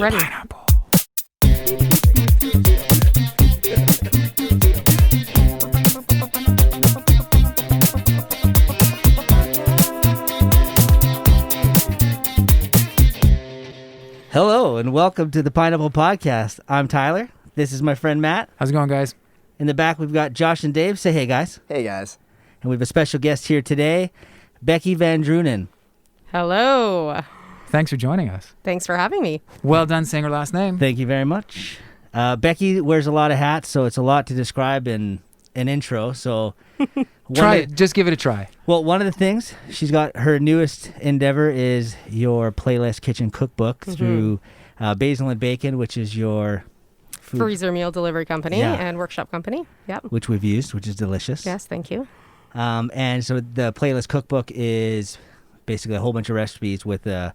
ready. Pineapple. Hello and welcome to the Pineapple Podcast. I'm Tyler. This is my friend Matt. How's it going, guys? In the back, we've got Josh and Dave. Say hey, guys. Hey, guys. And we have a special guest here today, Becky Van Drunen. Hello. Thanks for joining us. Thanks for having me. Well done saying her last name. Thank you very much. Becky wears a lot of hats, so it's a lot to describe in an intro. So Just give it a try. Well, one of the things, she's got her newest endeavor is your Playlist Kitchen Cookbook through Basil and Bacon, which is your food, Freezer meal delivery company and workshop company. Yep. which we've used, which is delicious. Yes, thank you. And so the Playlist Cookbook is basically a whole bunch of recipes with a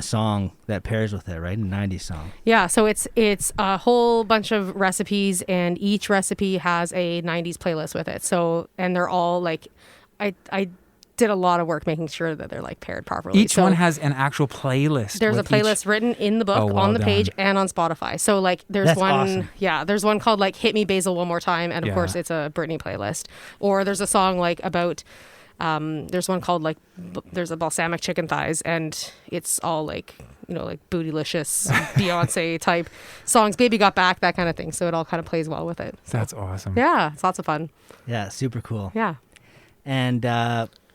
song that pairs with it, right? A 90s song. Yeah, so it's a whole bunch of recipes, and each recipe has a 90s playlist with it. So, and they're all like, I did a lot of work making sure that they're like paired properly. Each one has an actual playlist. There's a playlist written in the book, on the page, and on Spotify. So like there's That's one, awesome. yeah, there's one called like Hit Me Basil One More Time. And of Yeah. course it's a Britney playlist. Or there's a song like about, there's one called like, there's a balsamic chicken thighs, and it's all like, you know, like bootylicious Beyonce type songs, Baby Got Back, that kind of thing. So it all kind of plays well with it. So, That's awesome. yeah, it's lots of fun. Yeah, super cool. Yeah. And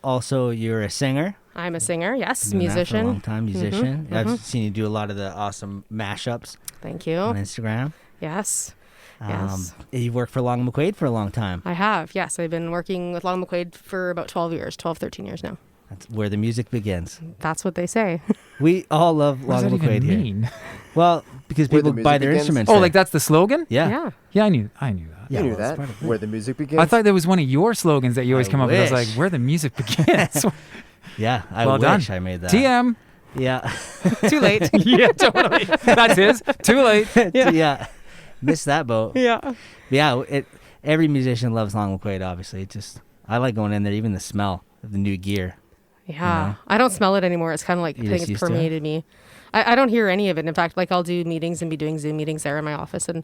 also, you're a singer. I'm a singer, yes, Doing that for musician. a long time, musician. I've seen you do a lot of the awesome mashups Thank you. on Instagram. Yes. Yes. You've worked for Long McQuaid for a long time. I have, yes. I've been working with Long McQuaid for about 13 years now. That's where the music begins. That's what they say. We all love What does Long that McQuaid even here. mean? Well, because Where the people music buy their begins? instruments. Oh, there. like that's the slogan? Yeah. Yeah. Yeah, I knew that. Yeah, You knew well, that. it's part of it. Where the music begins. I thought that was one of your slogans that you always I come up with. I was like, wish. where the music begins. Yeah, I Well wish done. I made that. TM. Yeah. Too late. Yeah, totally. That's his. Too late. Yeah. Missed that boat. Yeah. Yeah, every musician loves Long McQuaid, obviously. It just, I like going in there, even the smell of the new gear. Yeah. know? I don't smell it anymore. It's kind of like, I You think just it's used to it? permeated me. I don't hear any of it. In fact, like I'll do meetings and be doing Zoom meetings there in my office, and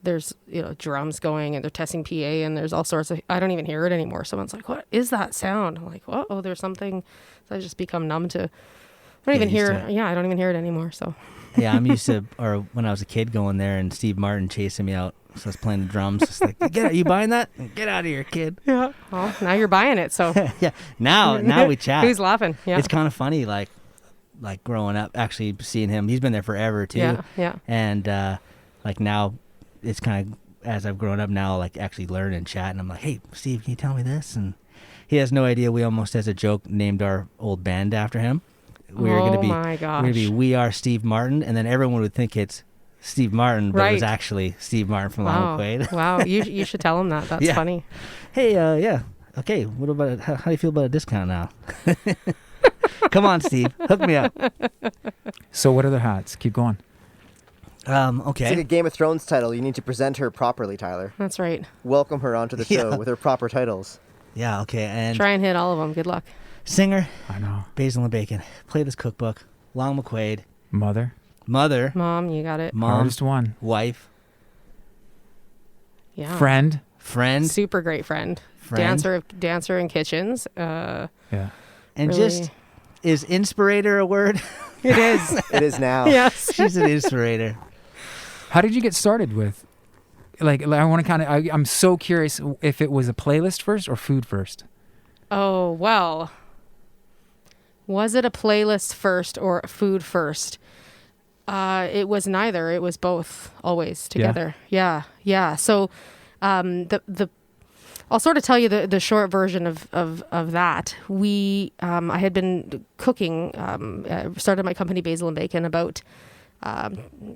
there's, you know, drums going and they're testing PA and there's all sorts of, I don't even hear it anymore. Someone's like, what is that sound? I'm like, what? Oh, there's something. So I just become numb to, I don't even Get used hear, to it. yeah, I don't even hear it anymore. So Yeah, I'm used to, or when I was a kid going there and Steve Martin chasing me out. So I was playing the drums. Just like, get out, you buying that? Get out of here, kid. yeah. Well, now you're buying it. So Yeah, now we chat. who's laughing? Yeah. It's kind of funny, like growing up, actually seeing him. He's been there forever too. Yeah. Yeah. And like now, it's kind of, as I've grown up now, like actually learn and chat. And I'm like, hey, Steve, can you tell me this? And he has no idea. We almost, as a joke, named our old band after him. We were going to be, my we're gosh. going to be We Are Steve Martin, and then everyone would think it's Steve Martin, but it was Right. actually Steve Martin from Wow. Long McQuaid. Wow. You should tell him that. That's Yeah. funny. Hey, yeah, okay. What about how do you feel about a discount now? Come on, Steve, hook me up. So what other hats? Keep going. It's like a Okay. Game of Thrones title. You need to present her properly, Tyler. That's right. Welcome her onto the show Yeah. with her proper titles. Yeah, okay. And Try and hit all of them. Good luck. singer, I know. Basil and Bacon. Play this cookbook. Long McQuaid. Mother. Mother. Mom, you got it. Mom. Hardest one. Wife. Yeah. Friend. Friend. Super great friend. Friend. Dancer in kitchens. Yeah. And really- just, is inspirator a word? It is. It is now. Yes. She's an inspirator. How did you get started with, like I want to kind of, I'm so curious if it was a playlist first or food first. Oh, well. Was it a playlist first or food first? It was neither. It was both, always together. Yeah. So I'll sort of tell you the short version of that. I had been cooking, started my company Basil and Bacon about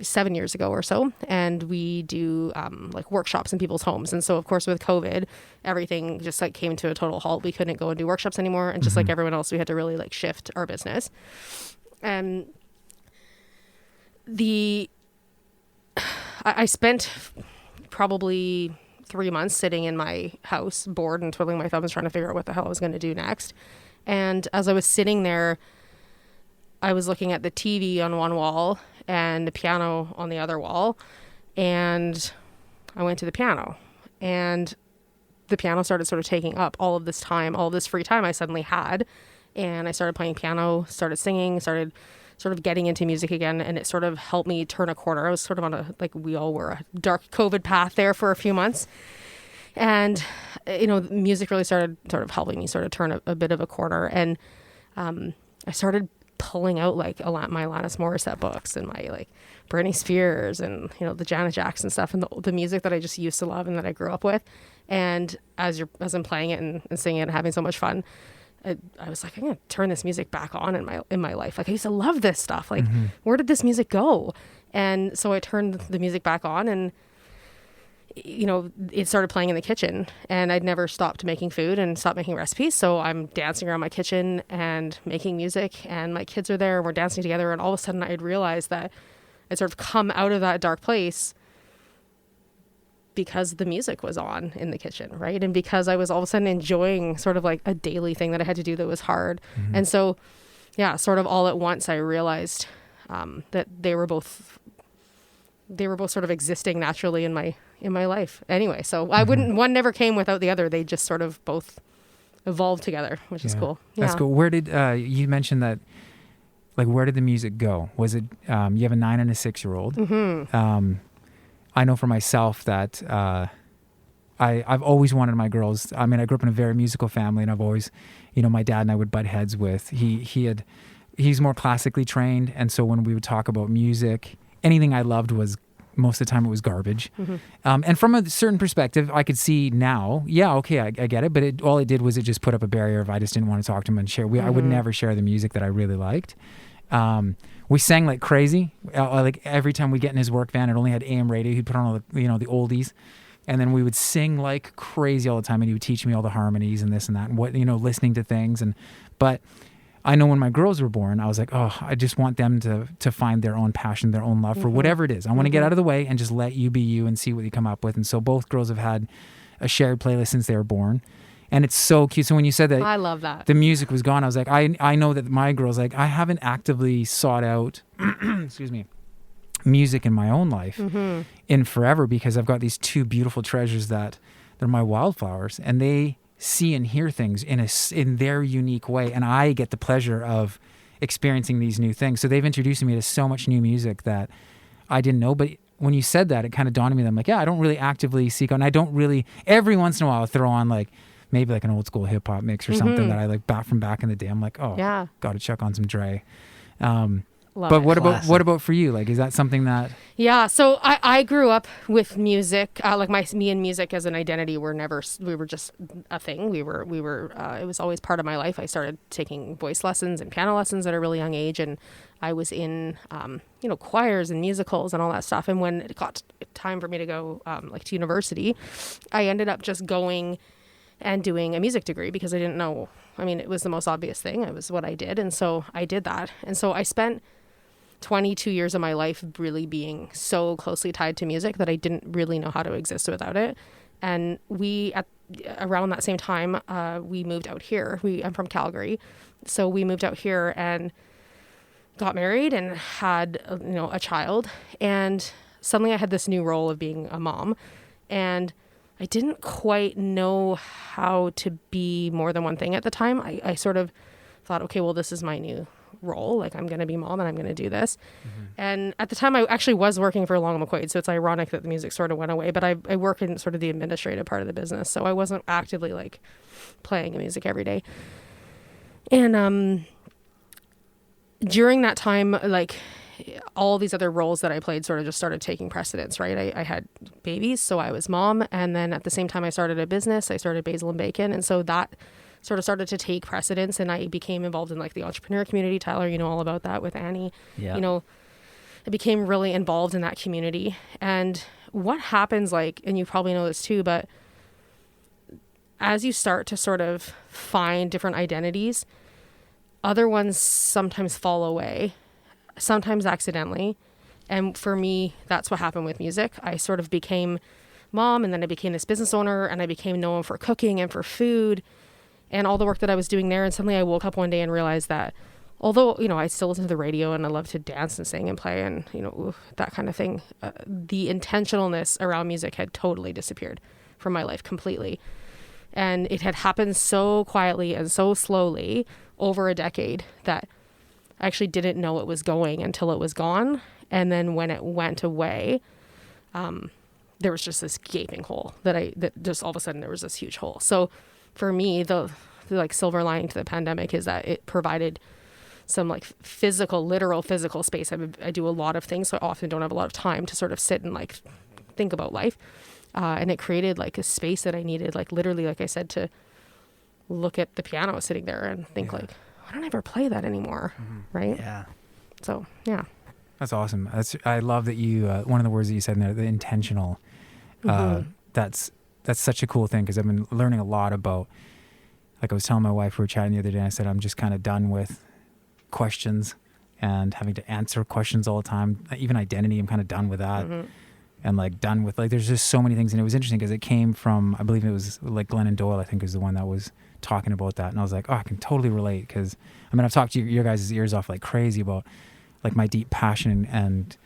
7 years ago or so, and we do like workshops in people's homes. And so of course with COVID, everything just like came to a total halt. We couldn't go and do workshops anymore, and just like everyone else, we had to really like shift our business. And I spent probably 3 months sitting in my house, bored and twiddling my thumbs, trying to figure out what the hell I was going to do next. And as I was sitting there, I was looking at the TV on one wall, and a piano on the other wall. And I went to the piano, and the piano started sort of taking up all of this time, all of this free time I suddenly had. And I started playing piano, started singing, started sort of getting into music again. And it sort of helped me turn a corner. I was sort of on a, like we all were, a dark COVID path there for a few months. And, music really started sort of helping me sort of turn a bit of a corner. And I started pulling out like my Alanis Morissette books and my like Britney Spears and, the Janet Jackson stuff and the music that I just used to love and that I grew up with. And as I'm playing it and singing it and having so much fun, I was like, I'm going to turn this music back on in my life. Like I used to love this stuff. Like, where did this music go? And so I turned the music back on, and it started playing in the kitchen, and I'd never stopped making food and stopped making recipes. So I'm dancing around my kitchen and making music, and my kids are there and we're dancing together. And all of a sudden I'd realized that I'd sort of come out of that dark place because the music was on in the kitchen, right? And because I was all of a sudden enjoying sort of like a daily thing that I had to do that was hard. And so, yeah, sort of all at once, I realized that they were both sort of existing naturally in my life. Anyway, so I wouldn't, one never came without the other. They just sort of both evolved together, which is cool. That's cool. Where did you mentioned that? Like, where did the music go? Was it you have a 9 and a 6-year-old? I know for myself that I've always wanted my girls. I mean, I grew up in a very musical family, and I've always, my dad and I would butt heads with. He's more classically trained, and so when we would talk about music, anything I loved was most of the time it was garbage. And from a certain perspective, I could see now, I get it, but all it did was it just put up a barrier of I just didn't want to talk to him and share. I would never share the music that I really liked. We sang like crazy. Like every time we get in his work van, it only had AM radio. He'd put on all the, the oldies, and then we would sing like crazy all the time. And he would teach me all the harmonies and this and that, and what listening to things. But I know when my girls were born, I was like, oh, I just want them to find their own passion, their own love for whatever it is. I want to get out of the way and just let you be you and see what you come up with. And so both girls have had a shared playlist since they were born. And it's so cute. So when you said that, I love that. The music was gone, I was like, I know that my girls, like, I haven't actively sought out, excuse me, music in my own life in forever, because I've got these two beautiful treasures that they're my wildflowers, and they see and hear things in their unique way, and I get the pleasure of experiencing these new things. So they've introduced me to so much new music that I didn't know, but when you said that, it kind of dawned on me that I'm like, I don't really actively seek out, and I don't really, every once in a while I'll throw on like maybe like an old school hip hop mix or something that I like from back in the day. I'm like, gotta check on some Dre. But what about for you? Like, is that something that? Yeah. So I grew up with music. Me and music as an identity we were just a thing. We were. It was always part of my life. I started taking voice lessons and piano lessons at a really young age, and I was in, choirs and musicals and all that stuff. And when it got time for me to go, to university, I ended up just going and doing a music degree because I didn't know. I mean, it was the most obvious thing. It was what I did, and so I did that. And so I spent 22 years of my life really being so closely tied to music that I didn't really know how to exist without it. And around that same time, we moved out here. I'm from Calgary. So we moved out here and got married and had, a child. And suddenly I had this new role of being a mom. And I didn't quite know how to be more than one thing at the time. I sort of thought, okay, well, this is my new role. Like, I'm going to be mom and I'm going to do this. And at the time I actually was working for Long McQuaid. So it's ironic that the music sort of went away, but I work in sort of the administrative part of the business. So I wasn't actively like playing music every day. And during that time, like all these other roles that I played sort of just started taking precedence, right? I had babies, so I was mom. And then at the same time I started a business, I started Basil and Bacon. And so that sort of started to take precedence, and I became involved in like the entrepreneur community. Tyler, you know all about that with Annie. Yeah. I became really involved in that community. And what happens, like, and you probably know this too, but as you start to sort of find different identities, other ones sometimes fall away, sometimes accidentally. And for me, that's what happened with music. I sort of became mom, and then I became this business owner, and I became known for cooking and for food and all the work that I was doing there. And suddenly I woke up one day and realized that, although, you know, I still listen to the radio and I love to dance and sing and play and, you know, that kind of thing, the intentionalness around music had totally disappeared from my life completely. And it had happened so quietly and so slowly over a decade that I actually didn't know it was going until it was gone. And then when it went away, there was just this gaping hole that just all of a sudden there was this huge hole. So for me, the like silver lining to the pandemic is that it provided some like literal physical space. I do a lot of things, so I often don't have a lot of time to sort of sit and like think about life. And it created like a space that I needed, like literally, like I said, to look at the piano sitting there and think like, why don't I ever play that anymore? Right? Yeah. So, yeah. That's awesome. I love that you, one of the words that you said in there, the intentional, that's such a cool thing, because I've been learning a lot about, like I was telling my wife, we were chatting the other day, and I said, I'm just kind of done with questions and having to answer questions all the time. Even identity, I'm kind of done with that. And like done with, like, there's just so many things. And it was interesting because it came from, I believe it was like Glennon Doyle, I think was the one that was talking about that. And I was like, oh, I can totally relate, because I mean, I've talked to your guys' ears off like crazy about like my deep passion and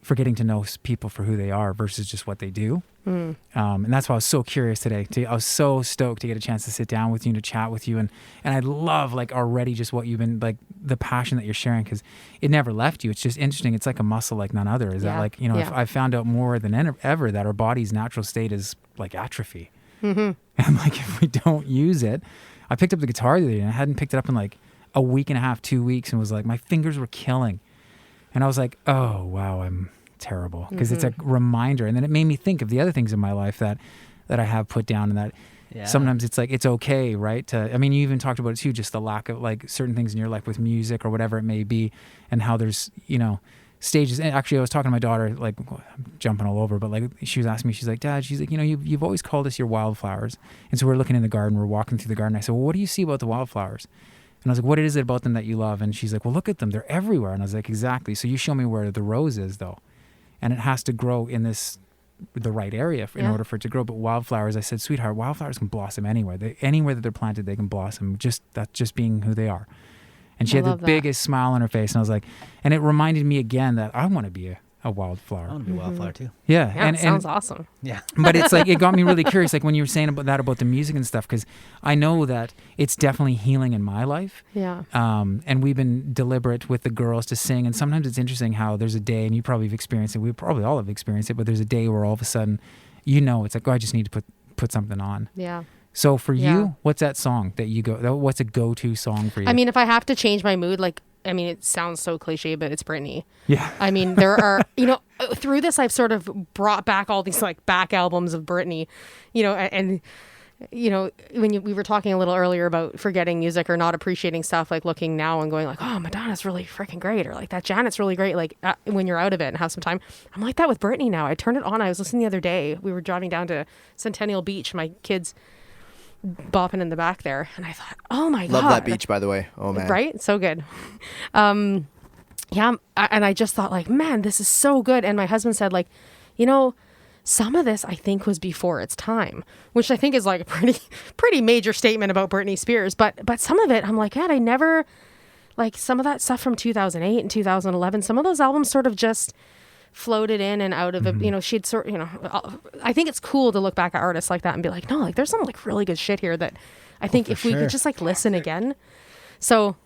for getting to know people for who they are versus just what they do. And that's why I was so curious today. I was so stoked to get a chance to sit down with you and to chat with you. And I love like already just what you've been, like the passion that you're sharing, because it never left you. It's just interesting. It's like a muscle like none other. Is that like, you know, if I found out more than ever that our body's natural state is like atrophy. And like if we don't use it, I picked up the guitar the other day and I hadn't picked it up in like a week and a half, 2 weeks, and was like, my fingers were killing. And I was like, oh, wow, I'm terrible. Because it's a reminder. And then it made me think of the other things in my life that I have put down, and that sometimes it's like, it's okay, right? I mean, you even talked about it too, just the lack of like certain things in your life with music or whatever it may be, and how there's, you know, stages. And actually, I was talking to my daughter, like, I'm jumping all over, but like she was asking me, she's like, Dad, she's like, you know, you've always called us your wildflowers. And so we're looking in the garden, we're walking through the garden. I said, well, what do you see about the wildflowers? And I was like, what is it about them that you love? And she's like, well, look at them. They're everywhere. And I was like, exactly. So you show me where the rose is, though. And it has to grow in the right area in order for it to grow. But wildflowers, I said, sweetheart, wildflowers can blossom anywhere. Anywhere that they're planted, they can blossom. That's just being who they are. And she had the biggest smile on her face. And I was like, and it reminded me again that I want to be a wildflower. I want to be a wildflower too. Yeah. And sounds awesome. Yeah. But it's like, it got me really curious, like when you were saying about the music and stuff, because I know that it's definitely healing in my life. Yeah. And we've been deliberate with the girls to sing. And sometimes it's interesting how there's a day, and you probably have experienced it, we probably all have experienced it, but there's a day where all of a sudden, you know, it's like, oh, I just need to put something on. Yeah. So for you, what's that song that you what's a go-to song for you? I mean, if I have to change my mood, like, I mean, it sounds so cliche, but it's Britney. Yeah. I mean, there are, you know, through this, I've sort of brought back all these like back albums of Britney, you know, and you know, when we were talking a little earlier about forgetting music or not appreciating stuff, like looking now and going like, oh, Madonna's really freaking great, or like that Janet's really great. Like when you're out of it and have some time, I'm like that with Britney now. I turned it on. I was listening the other day. We were driving down to Centennial Beach. My kids bopping in the back there, and I thought, oh my god, love that beach, by the way. Oh man, right? So good. And I just thought like, man, this is so good. And my husband said like, you know, some of this I think was before its time, which I think is like a pretty major statement about Britney Spears. But some of it, I'm like, God, I never, like some of that stuff from 2008 and 2011, some of those albums sort of just floated in and out of it. You know, she'd sort, you know, I think it's cool to look back at artists like that and be like, no, like there's some like really good shit here that I think if we could just like listen again. So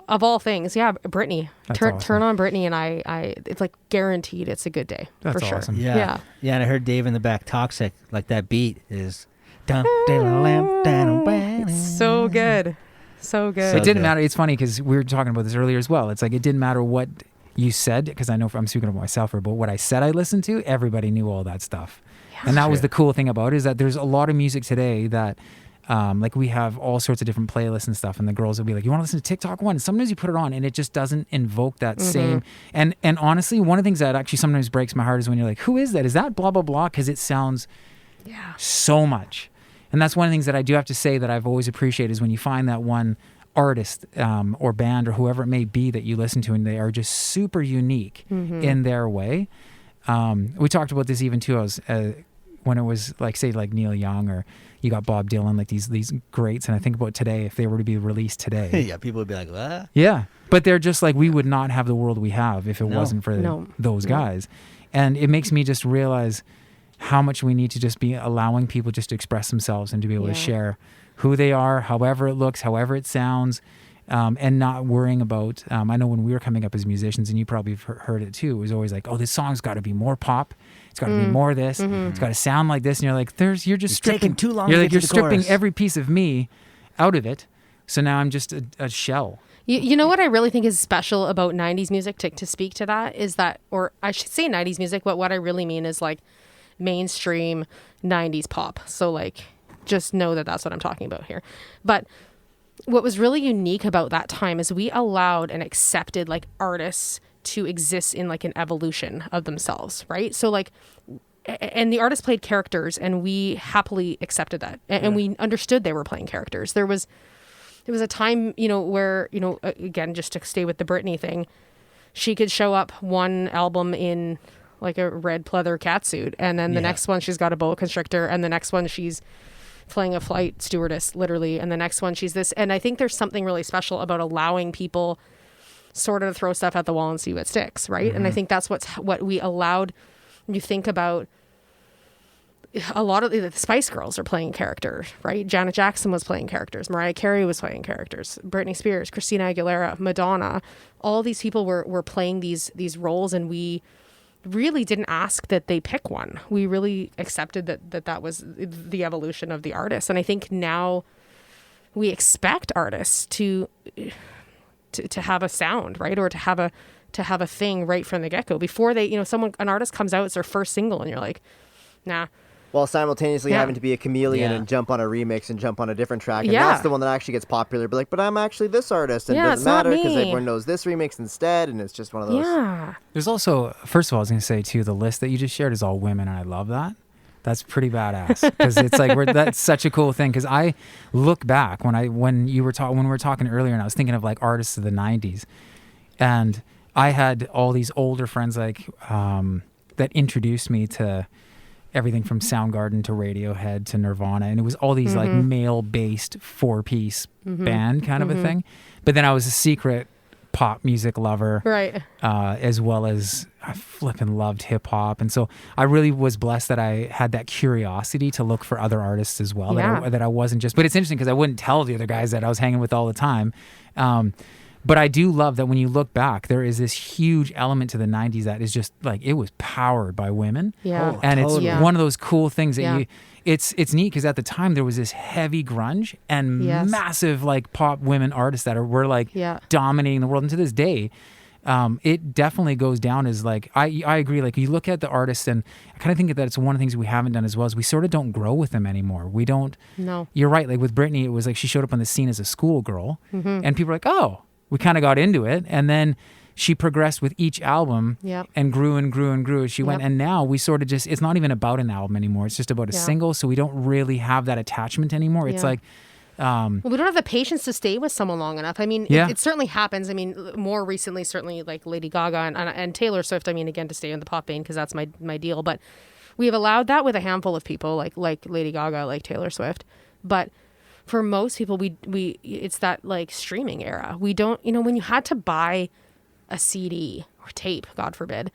of all things, Britney, turn on Britney, and I it's like guaranteed it's a good day. That's for sure. awesome. Yeah. And I heard Dave in the back, Toxic, like that beat is It's so good. So good. It didn't matter. It's funny because we were talking about this earlier as well. It's like, it didn't matter what you said, because I know I'm speaking of myself, but what I said I listened to, everybody knew all that stuff. And that was the cool thing about it, is that there's a lot of music today that like we have all sorts of different playlists and stuff, and the girls will be like, you want to listen to TikTok one? And sometimes you put it on and it just doesn't invoke that same. And honestly, one of the things that actually sometimes breaks my heart is when you're like, who is that? Is that blah, blah, blah? Because it sounds so much. And that's one of the things that I do have to say that I've always appreciated, is when you find that one artist or band or whoever it may be that you listen to, and they are just super unique in their way. We talked about this even too. I was when it was like, say, like Neil Young, or you got Bob Dylan, like these greats. And I think about today, if they were to be released today. Yeah, people would be like, what? Yeah. But they're just like, we would not have the world we have if it wasn't for those guys. And it makes me just realize how much we need to just be allowing people just to express themselves and to be able to share who they are, however it looks, however it sounds, and not worrying about, I know when we were coming up as musicians, and you probably have heard it too, it was always like, oh, this song's got to be more pop. It's got to be more this. It's got to sound like this. And you're like, you're just stripping. Taking too long. You're to like, get you're to the stripping chorus. every piece of me out of it. So now I'm just a shell. You know what I really think is special about 90s music, to speak to that, is that, or I should say 90s music, but what I really mean is like mainstream 90s pop. So like, just know that that's what I'm talking about here. But what was really unique about that time is we allowed and accepted like artists to exist in like an evolution of themselves, right? So like, and the artists played characters, and we happily accepted that, and we understood they were playing characters. There was a time, where, again, just to stay with the Britney thing, she could show up one album in like a red pleather catsuit, and then the next one she's got a boa constrictor, and the next one she's playing a flight stewardess, literally, and the next one she's this. And I think there's something really special about allowing people sort of throw stuff at the wall and see what sticks, right? And I think that's what we allowed. You think about a lot of the Spice Girls are playing characters, right? Janet Jackson was playing characters. Mariah Carey was playing characters. Britney Spears, Christina Aguilera, Madonna. All these people were playing these roles, and we really didn't ask that they pick one. We really accepted that was the evolution of the artist. And I think now we expect artists to have a sound, right? Or to have a thing right from the get-go. Before they, an artist comes out, it's their first single, and you're like, nah. While simultaneously having to be a chameleon and jump on a remix and jump on a different track. And that's the one that actually gets popular. But but I'm actually this artist. And it doesn't matter because everyone knows this remix instead. And it's just one of those. Yeah. There's also, first of all, I was going to say too, the list that you just shared is all women. And I love that. That's pretty badass, because it's like that's such a cool thing. Because I look back when we were talking earlier, and I was thinking of like artists of the 90s, and I had all these older friends like that introduced me to everything from Soundgarden to Radiohead to Nirvana, and it was all these like male-based 4-piece band kind of a thing. But then I was a secret pop music lover, right? As well as I flipping loved hip hop, and so I really was blessed that I had that curiosity to look for other artists as well. That I wasn't just. But it's interesting because I wouldn't tell the other guys that I was hanging with all the time. But I do love that when you look back, there is this huge element to the 90s that is just like, it was powered by women. Yeah. And totally. it's one of those cool things that it's neat, because at the time there was this heavy grunge and massive like pop women artists that were like dominating the world. And to this day, it definitely goes down as like, I agree. Like you look at the artists, and I kind of think that it's one of the things we haven't done as well, is we sort of don't grow with them anymore. We don't. No. You're right. Like with Britney, it was like she showed up on the scene as a schoolgirl, and people were like, oh, we kind of got into it. And then she progressed with each album and grew and grew and grew as she went. And now we sort of just, it's not even about an album anymore. It's just about a single. So we don't really have that attachment anymore. It's like, well, we don't have the patience to stay with someone long enough. I mean, it certainly happens. I mean, more recently, certainly like Lady Gaga and Taylor Swift. I mean, again, to stay in the pop vein, because that's my deal. But we have allowed that with a handful of people, like Lady Gaga, like Taylor Swift. But for most people, we it's that like streaming era. We don't, when you had to buy a CD or tape, God forbid,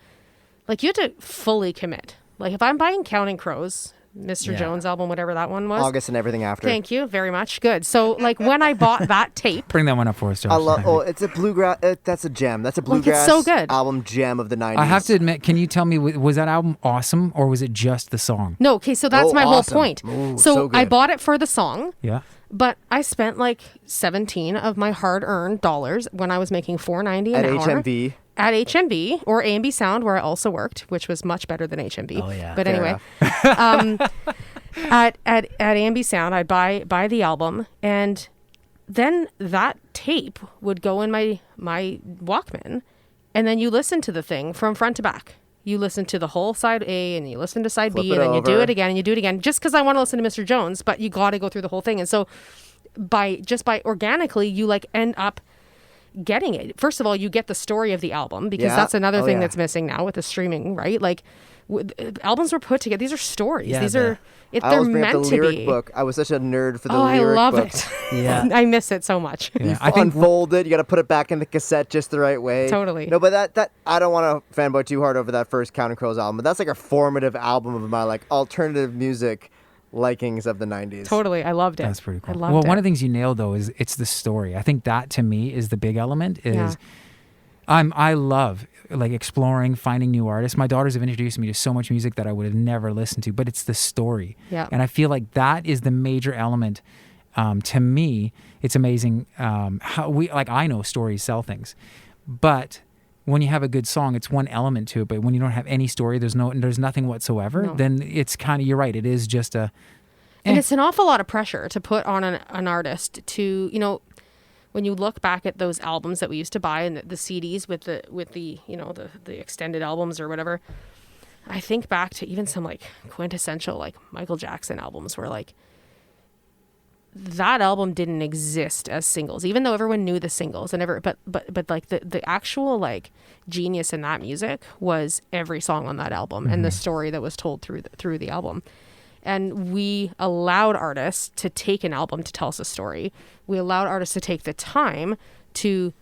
like you had to fully commit. Like if I'm buying Counting Crows, Mr. Jones album, whatever that one was. August and everything after. Thank you very much. Good. So like when I bought that tape. Bring that one up for us, Josh. I love. It's a bluegrass. That's a gem. That's a bluegrass so good. album gem of the 90s. I have to admit, can you tell me, was that album awesome, or was it just the song? No. Okay. So that's my awesome. whole point. Ooh, so good. I bought it for the song. Yeah. But I spent like 17 of my hard-earned dollars when I was making $4.90 an hour. HMV. At HMV or A&B Sound, where I also worked, which was much better than HMV. Oh, yeah. But Fair anyway, at A&B Sound, I'd buy the album, and then that tape would go in my Walkman, and then you listen to the thing from front to back. You listen to the whole side A, and you listen to side B, and then you do it again, and you do it again, just because I want to listen to Mr. Jones, but you got to go through the whole thing. And so by organically, you like end up getting it. First of all, you get the story of the album, because that's another thing that's missing now with the streaming, right? Like albums were put together. These are stories. Yeah, they're bring meant up the to lyric be. book. I was such a nerd for the Oh, I lyric love book. it. Yeah. I miss it so much. Yeah, You I think unfold it. You got to put it back in the cassette just the right way. Totally. No, but that I don't want to fanboy too hard over that first Counting Crows album, but that's like a formative album of my like alternative music likings of the 90s. Totally. I loved it. that's pretty cool. I loved Well, it. one of the things you nailed though is it's the story. I think that to me is the big element. I love like exploring, finding new artists. My daughters have introduced me to so much music that I would have never listened to, but it's the story. Yeah. And I feel like that is the major element. To me, it's amazing how I know stories sell things, but when you have a good song, it's one element to it. But when you don't have any story, there's nothing whatsoever. No. Then it's kind of, you're right. It is just a. And it's an awful lot of pressure to put on an artist to, when you look back at those albums that we used to buy and the CDs with the the extended albums or whatever, I think back to even some like quintessential like Michael Jackson albums where like that album didn't exist as singles, even though everyone knew the singles and but like the actual like genius in that music was every song on that album and the story that was told through the album. And we allowed artists to take an album to tell us a story. We allowed artists to take the time to,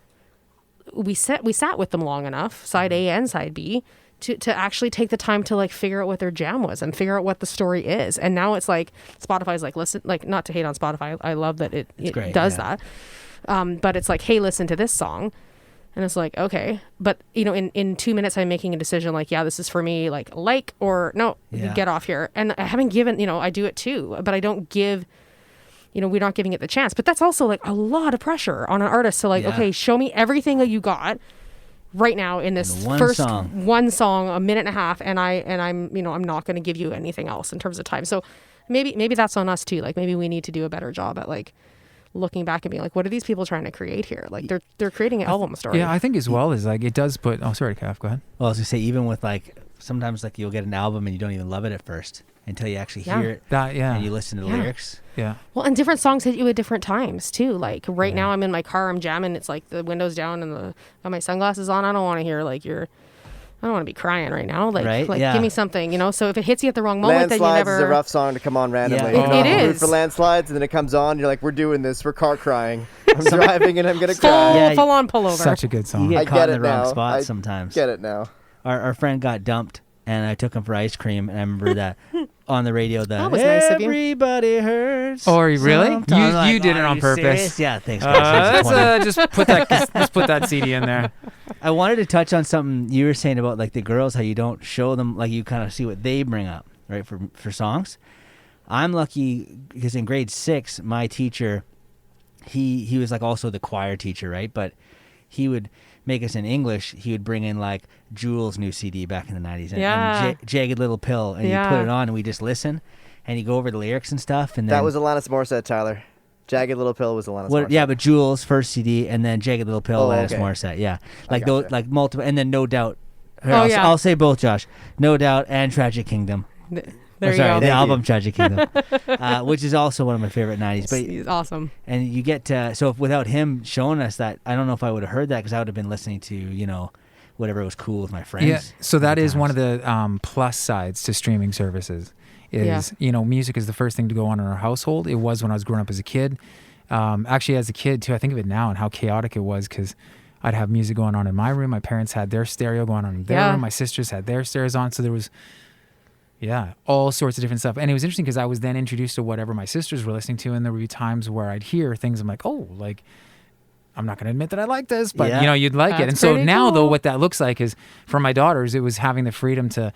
we sat with them long enough, side A and side B, to actually take the time to like figure out what their jam was and figure out what the story is. And now it's like, Spotify's like, listen, like not to hate on Spotify. I love that it does that. But it's like, hey, listen to this song. And it's like, okay, but in 2 minutes, I'm making a decision like, yeah, this is for me, like or no, get off here. And I haven't given, I do it too, but I don't give, we're not giving it the chance. But that's also like a lot of pressure on an artist to like, okay, show me everything that you got right now in this one song, a minute and a half, and I'm not going to give you anything else in terms of time. So maybe that's on us too. Like maybe we need to do a better job at like looking back and being like, what are these people trying to create here? Like they're creating an album story. Yeah, I think as well as like it does put. Oh, sorry, Kath, go ahead. Well, I was gonna say, even with like sometimes like you'll get an album and you don't even love it at first until you actually hear it. And you listen to the lyrics. Yeah. Well, and different songs hit you at different times too. Like right now, I'm in my car, I'm jamming. It's like the windows down and got my sunglasses on. I don't want to hear like I don't want to be crying right now. Like, give me something, So if it hits you at the wrong moment, then you never. Landslides is a rough song to come on randomly. Yeah. It is. For Landslides, and then it comes on. You're like, we're doing this. We're car crying. I'm driving and I'm gonna cry. Full on pullover. Such a good song. You get I caught get in it the wrong now. spot I sometimes. Get it now. Our friend got dumped, and I took him for ice cream, and I remember that on the radio. That was nice of you. Everybody hurts. Oh, really? Sometimes. You did it "Are on you purpose. serious?" Yeah, thanks. Guys. Let's put that CD in there. I wanted to touch on something you were saying about like the girls, how you don't show them, like you kind of see what they bring up, right, for songs. I'm lucky because in grade 6, my teacher, he was like also the choir teacher, right? But he would make us in English. He would bring in like Jewel's new CD back in the 90s and Jagged Little Pill, and you put it on and we just listen and you go over the lyrics and stuff. And then, that was Alanis Morissette, Tyler. Jagged Little Pill was Alanis Morissette. Yeah, but Jewel's first CD and then Jagged Little Pill, Alanis Morissette. Yeah, like those, like multiple, and then No Doubt. I'll say both, Josh. No Doubt and Tragic Kingdom. There you go. The album Tragic Kingdom, which is also one of my favorite 90s. But he's awesome. And you get to, so if without him showing us that, I don't know if I would have heard that because I would have been listening to, whatever was cool with my friends. Yeah, so that is one of the plus sides to streaming services. Music is the first thing to go on in our household. It was when I was growing up as a kid. Actually, as a kid, too, I think of it now and how chaotic it was because I'd have music going on in my room. My parents had their stereo going on in their room. My sisters had their stereos on. So there was, all sorts of different stuff. And it was interesting because I was then introduced to whatever my sisters were listening to. And there would be times where I'd hear things. I'm like, oh, like, I'm not going to admit that I like this, but, you'd like it. And so now, though, what that looks like is for my daughters, it was having the freedom to,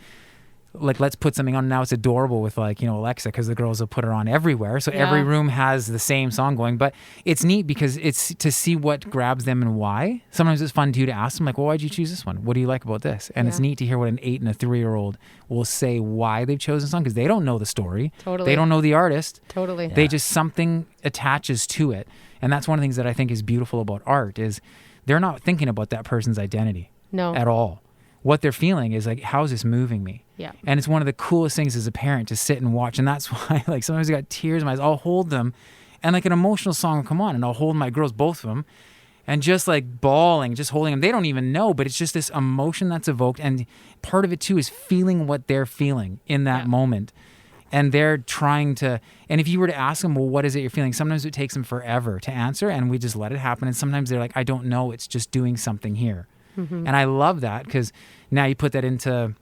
like, let's put something on. Now it's adorable with like, Alexa, because the girls will put her on everywhere. So every room has the same song going, but it's neat because it's to see what grabs them and why. Sometimes it's fun too to ask them like, well, why'd you choose this one? What do you like about this? And it's neat to hear what an 8 and a 3-year-old will say why they've chosen a song because they don't know the story. Totally. They don't know the artist. Totally. They just, something attaches to it. And that's one of the things that I think is beautiful about art is they're not thinking about that person's identity at all. What they're feeling is like, how's this moving me? Yeah. And it's one of the coolest things as a parent to sit and watch. And that's why, like, sometimes I got tears in my eyes. I'll hold them and like an emotional song will come on and I'll hold my girls, both of them. and just like bawling, just holding them. They don't even know, but it's just this emotion that's evoked. And part of it too is feeling what they're feeling in that moment. And they're trying to, and if you were to ask them, well, what is it you're feeling? Sometimes it takes them forever to answer, and we just let it happen. And sometimes they're like, I don't know, it's just doing something here. And I love that, because now you put that into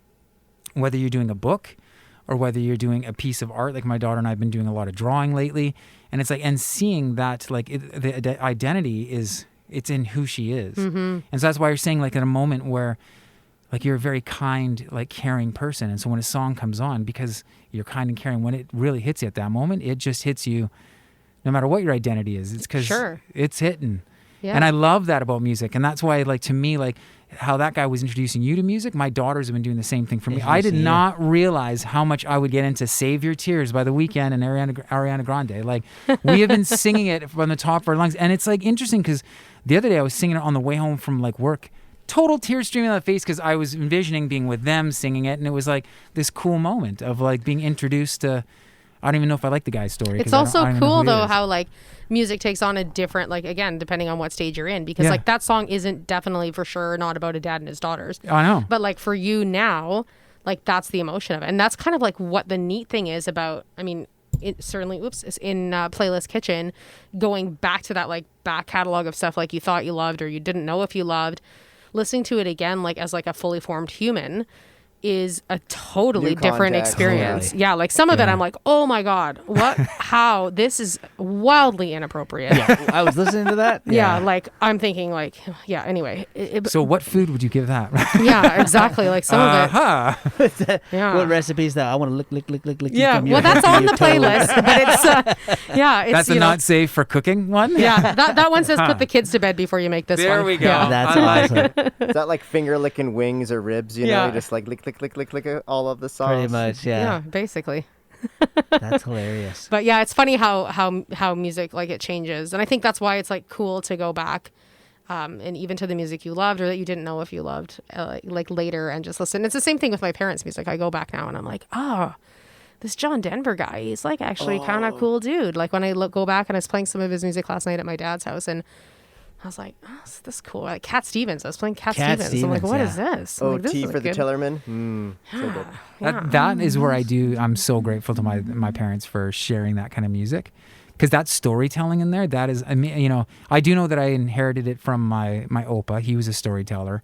whether you're doing a book or whether you're doing a piece of art. Like my daughter and I have been doing a lot of drawing lately. And it's like, and seeing that like the identity it's in who she is. And so that's why you're saying like in a moment where like you're a very kind, like caring person. And so when a song comes on, because you're kind and caring, when it really hits you at that moment, it just hits you no matter what your identity is. It's because it's hitting. Yeah. And I love that about music. And that's why, like, to me, like how that guy was introducing you to music, my daughters have been doing the same thing for me. I did not realize how much I would get into Save Your Tears by The Weeknd and Ariana Grande. Like, we have been singing it from the top of our lungs. And it's like interesting because the other day I was singing it on the way home from like work. Total tears streaming down my face because I was envisioning being with them singing it, and it was like this cool moment of like being introduced to. I don't even know if I like the guy's story. It's also cool though how like music takes on a different, like, again, depending on what stage you're in, because like that song isn't definitely for sure not about a dad and his daughters. I know. But like for you now, like that's the emotion of it, and that's kind of like what the neat thing is about. I mean, it certainly is in Playlist Kitchen, going back to that like back catalog of stuff like you thought you loved or you didn't know if you loved. Listening to it again, like as like a fully formed human, is a totally different experience. Yeah, like some of it I'm like, oh my God, what, how, this is wildly inappropriate. Yeah, I was listening to that. Yeah, like I'm thinking like, anyway. So what food would you give that? Yeah, exactly. Like some of it. What recipes that I want to lick. Yeah, well, that's on the playlist, but it's, That's a not safe for cooking one? Yeah, that one says put the kids to bed before you make this one. There we go. Yeah. That's awesome. Is that like finger licking wings or ribs, you know? You just like lick all of the sauce. Pretty much, Yeah, basically. That's hilarious. But yeah, it's funny how music, like, it changes. And I think that's why it's like cool to go back and even to the music you loved or that you didn't know if you loved like later and just listen. It's the same thing with my parents' music. I go back now and I'm like, this John Denver guy, he's like actually kind of cool dude. Like when I go back and I was playing some of his music last night at my dad's house, and I was like, this is cool. Like Cat Stevens. I was playing Cat Stevens. I'm like, what is this? Oh, like, this T is for the Tillerman. So That is where I'm so grateful to my parents for sharing that kind of music, because that storytelling in there, that is, I mean, you know, I do know that I inherited it from my Opa. He was a storyteller.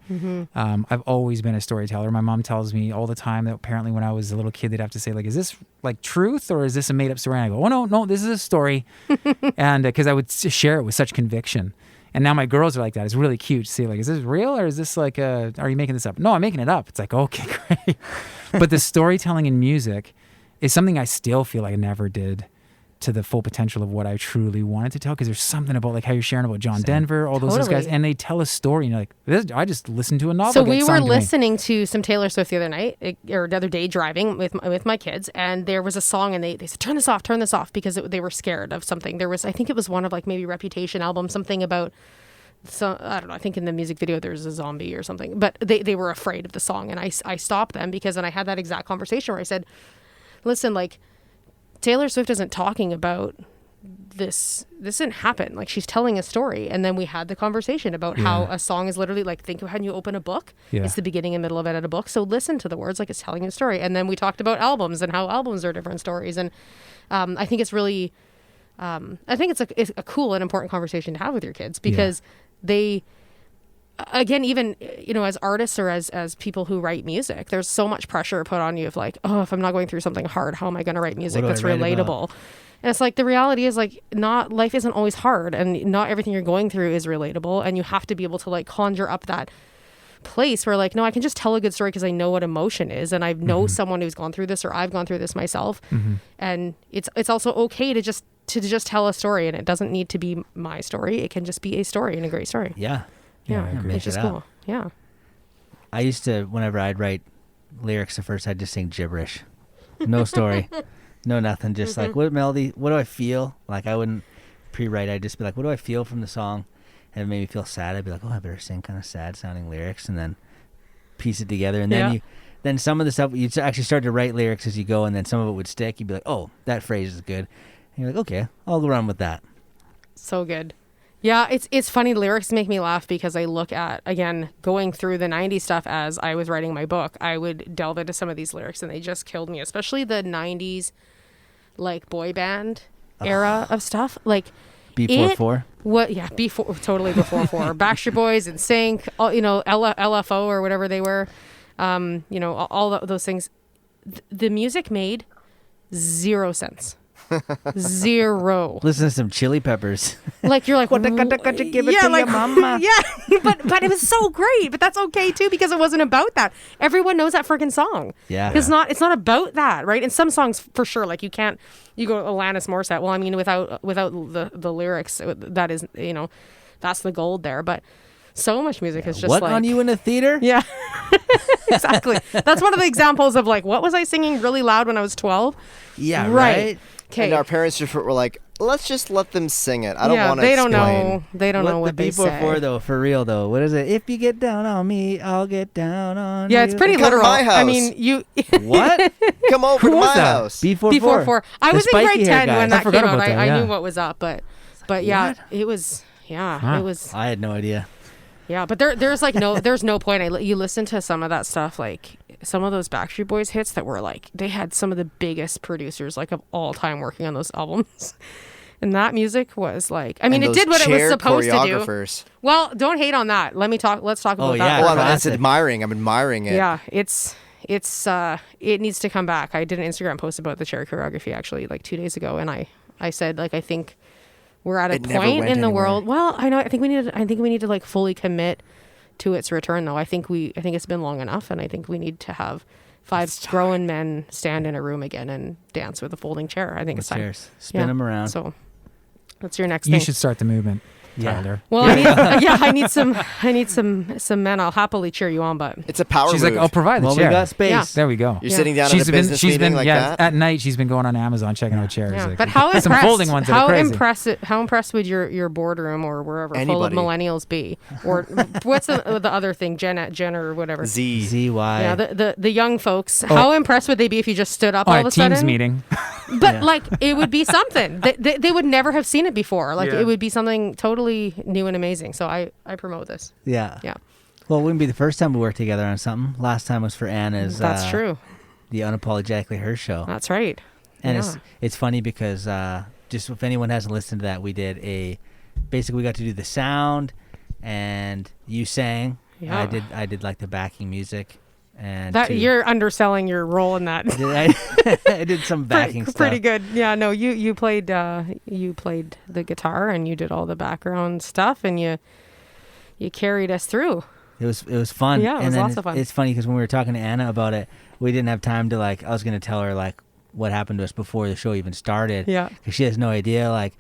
I've always been a storyteller. My mom tells me all the time that apparently when I was a little kid, they'd have to say like, is this like truth or is this a made up story? And I go, oh no, this is a story. And because I would share it with such conviction. And now my girls are like that. It's really cute to see, like, is this real or is this like are you making this up? No, I'm making it up. It's like, okay, great. But the storytelling in music is something I still feel like I never did to the full potential of what I truly wanted to tell. Because there's something about like how you're sharing about John Denver, all those guys, and they tell a story and you're like, I just listened to a novel. So we were listening to some Taylor Swift the other night, or the other day driving with my kids, and there was a song and they said, turn this off, because they were scared of something. There was, I think it was one of like maybe Reputation album, something about, so I don't know, I think in the music video there's a zombie or something, but they were afraid of the song, and I stopped them because then I had that exact conversation where I said, listen, like, Taylor Swift isn't talking about this didn't happen. Like, she's telling a story. And then we had the conversation about how a song is literally like, think of how you open a book. It's the beginning and middle of it at a book. So listen to the words like it's telling a story. And then we talked about albums and how albums are different stories. And I think it's really, it's a cool and important conversation to have with your kids, because they, again, even, you know, as artists or as people who write music, there's so much pressure put on you of like, oh, if I'm not going through something hard, how am I going to write music that's relatable? And it's like, the reality is like, life isn't always hard, and not everything you're going through is relatable, and you have to be able to like conjure up that place where like, no, I can just tell a good story because I know what emotion is, and I know someone who's gone through this, or I've gone through this myself. And it's also okay to just tell a story, and it doesn't need to be my story. It can just be a story, and a great story. Yeah, it's just cool. Yeah. I used to, whenever I'd write lyrics at first, I'd just sing gibberish. No story. No nothing. Just like, what melody, what do I feel? Like, I wouldn't pre-write. I'd just be like, what do I feel from the song? And it made me feel sad. I'd be like, oh, I better sing kind of sad sounding lyrics, and then piece it together. And then then some of the stuff, you'd actually start to write lyrics as you go, and then some of it would stick. You'd be like, oh, that phrase is good. And you're like, okay, I'll run with that. So good. Yeah, it's funny. Lyrics make me laugh because I look at, again, going through the 90s stuff as I was writing my book. I would delve into some of these lyrics and they just killed me, especially the 90s like boy band era of stuff. Like B44? Before, totally before 4. Backstreet Boys and Sync, all, you know, LFO or whatever they were. You know, all those things. The music made 0 sense. 0. Listen to some Chili Peppers. Like you're like, give it to your mama. Yeah, but it was so great. But that's okay too because it wasn't about that. Everyone knows that freaking song. Yeah, it's not about that, right? And some songs for sure, like you go Alanis Morissette. Well, I mean, without the lyrics, that is, you know, that's the gold there. But so much music is just what like, on you in the theater? Yeah, exactly. That's one of the examples of like, what was I singing really loud when I was 12? Yeah, right. Okay. And our parents just were like, let's just let them sing it. I don't want to they explain. don't know. They don't know what they say. The B44 though, for real though. What is it? If you get down on me, I'll get down on you. Yeah, it's pretty Come to literal. my house. I mean, you. What? Come over to my house. B44. I was in grade spiky hair 10 when guy. that came out. that, I yeah. knew what was up, but yeah, What? it was. Yeah, Huh. it was. I had no idea. Yeah, but there's like there's no point. You listen to some of that stuff, like some of those Backstreet Boys hits that were like, they had some of the biggest producers like of all time working on those albums. And that music was like, I mean, And it did what it was supposed to do. choreographers. Well, don't hate on that. Let's talk about that. yeah. for a Well, minute. that's admiring. I'm admiring it. Yeah, it needs to come back. I did an Instagram post about the chair choreography actually like 2 days ago, and I said like I think we're at a It never point went in the anywhere. world. Well, I know. I think we need to like fully commit to its return though. I think it's been long enough, and I think we need to have 5 grown men stand in a room again and dance with a folding chair. I think it's time. Chairs. Spin them around. So that's your next You thing. should start the movement, Yeah. Tyler. Well, I need some men. I'll happily cheer you on, but It's a power She's move. like, I'll provide the Well, chair. we got space. Yeah. There we go. You're sitting down at a business meeting like that. At night she's been going on Amazon checking out chairs. yeah. Like, But how some impressed? folding ones that are crazy. How impressed would your boardroom or wherever Anybody. full of millennials be? Or what's the other thing, Jen or whatever? ZY. Yeah, the young folks. How impressed would they be if you just stood up all On of a a sudden? Teams meeting. But like it would be something. They would never have seen it before. Like Yeah. it would be something totally new and amazing. So I promote this. Yeah. Yeah. Well, it wouldn't be the first time we worked together on something. Last time was for Anna's. That's true. The Unapologetically Her show. That's right. And Yeah. it's funny because just if anyone hasn't listened to that, we did basically we got to do the sound, and you sang. Yeah. I did like the backing music, and That you're underselling your role in that. I did some backing stuff. Pretty good. Yeah, no, you played the guitar and you did all the background stuff and you carried us through. It was fun. Yeah, it was then lots of fun. It's funny because when we were talking to Anna about it, we didn't have time to I was going to tell her what happened to us before the show even started. Yeah. Because she has no idea.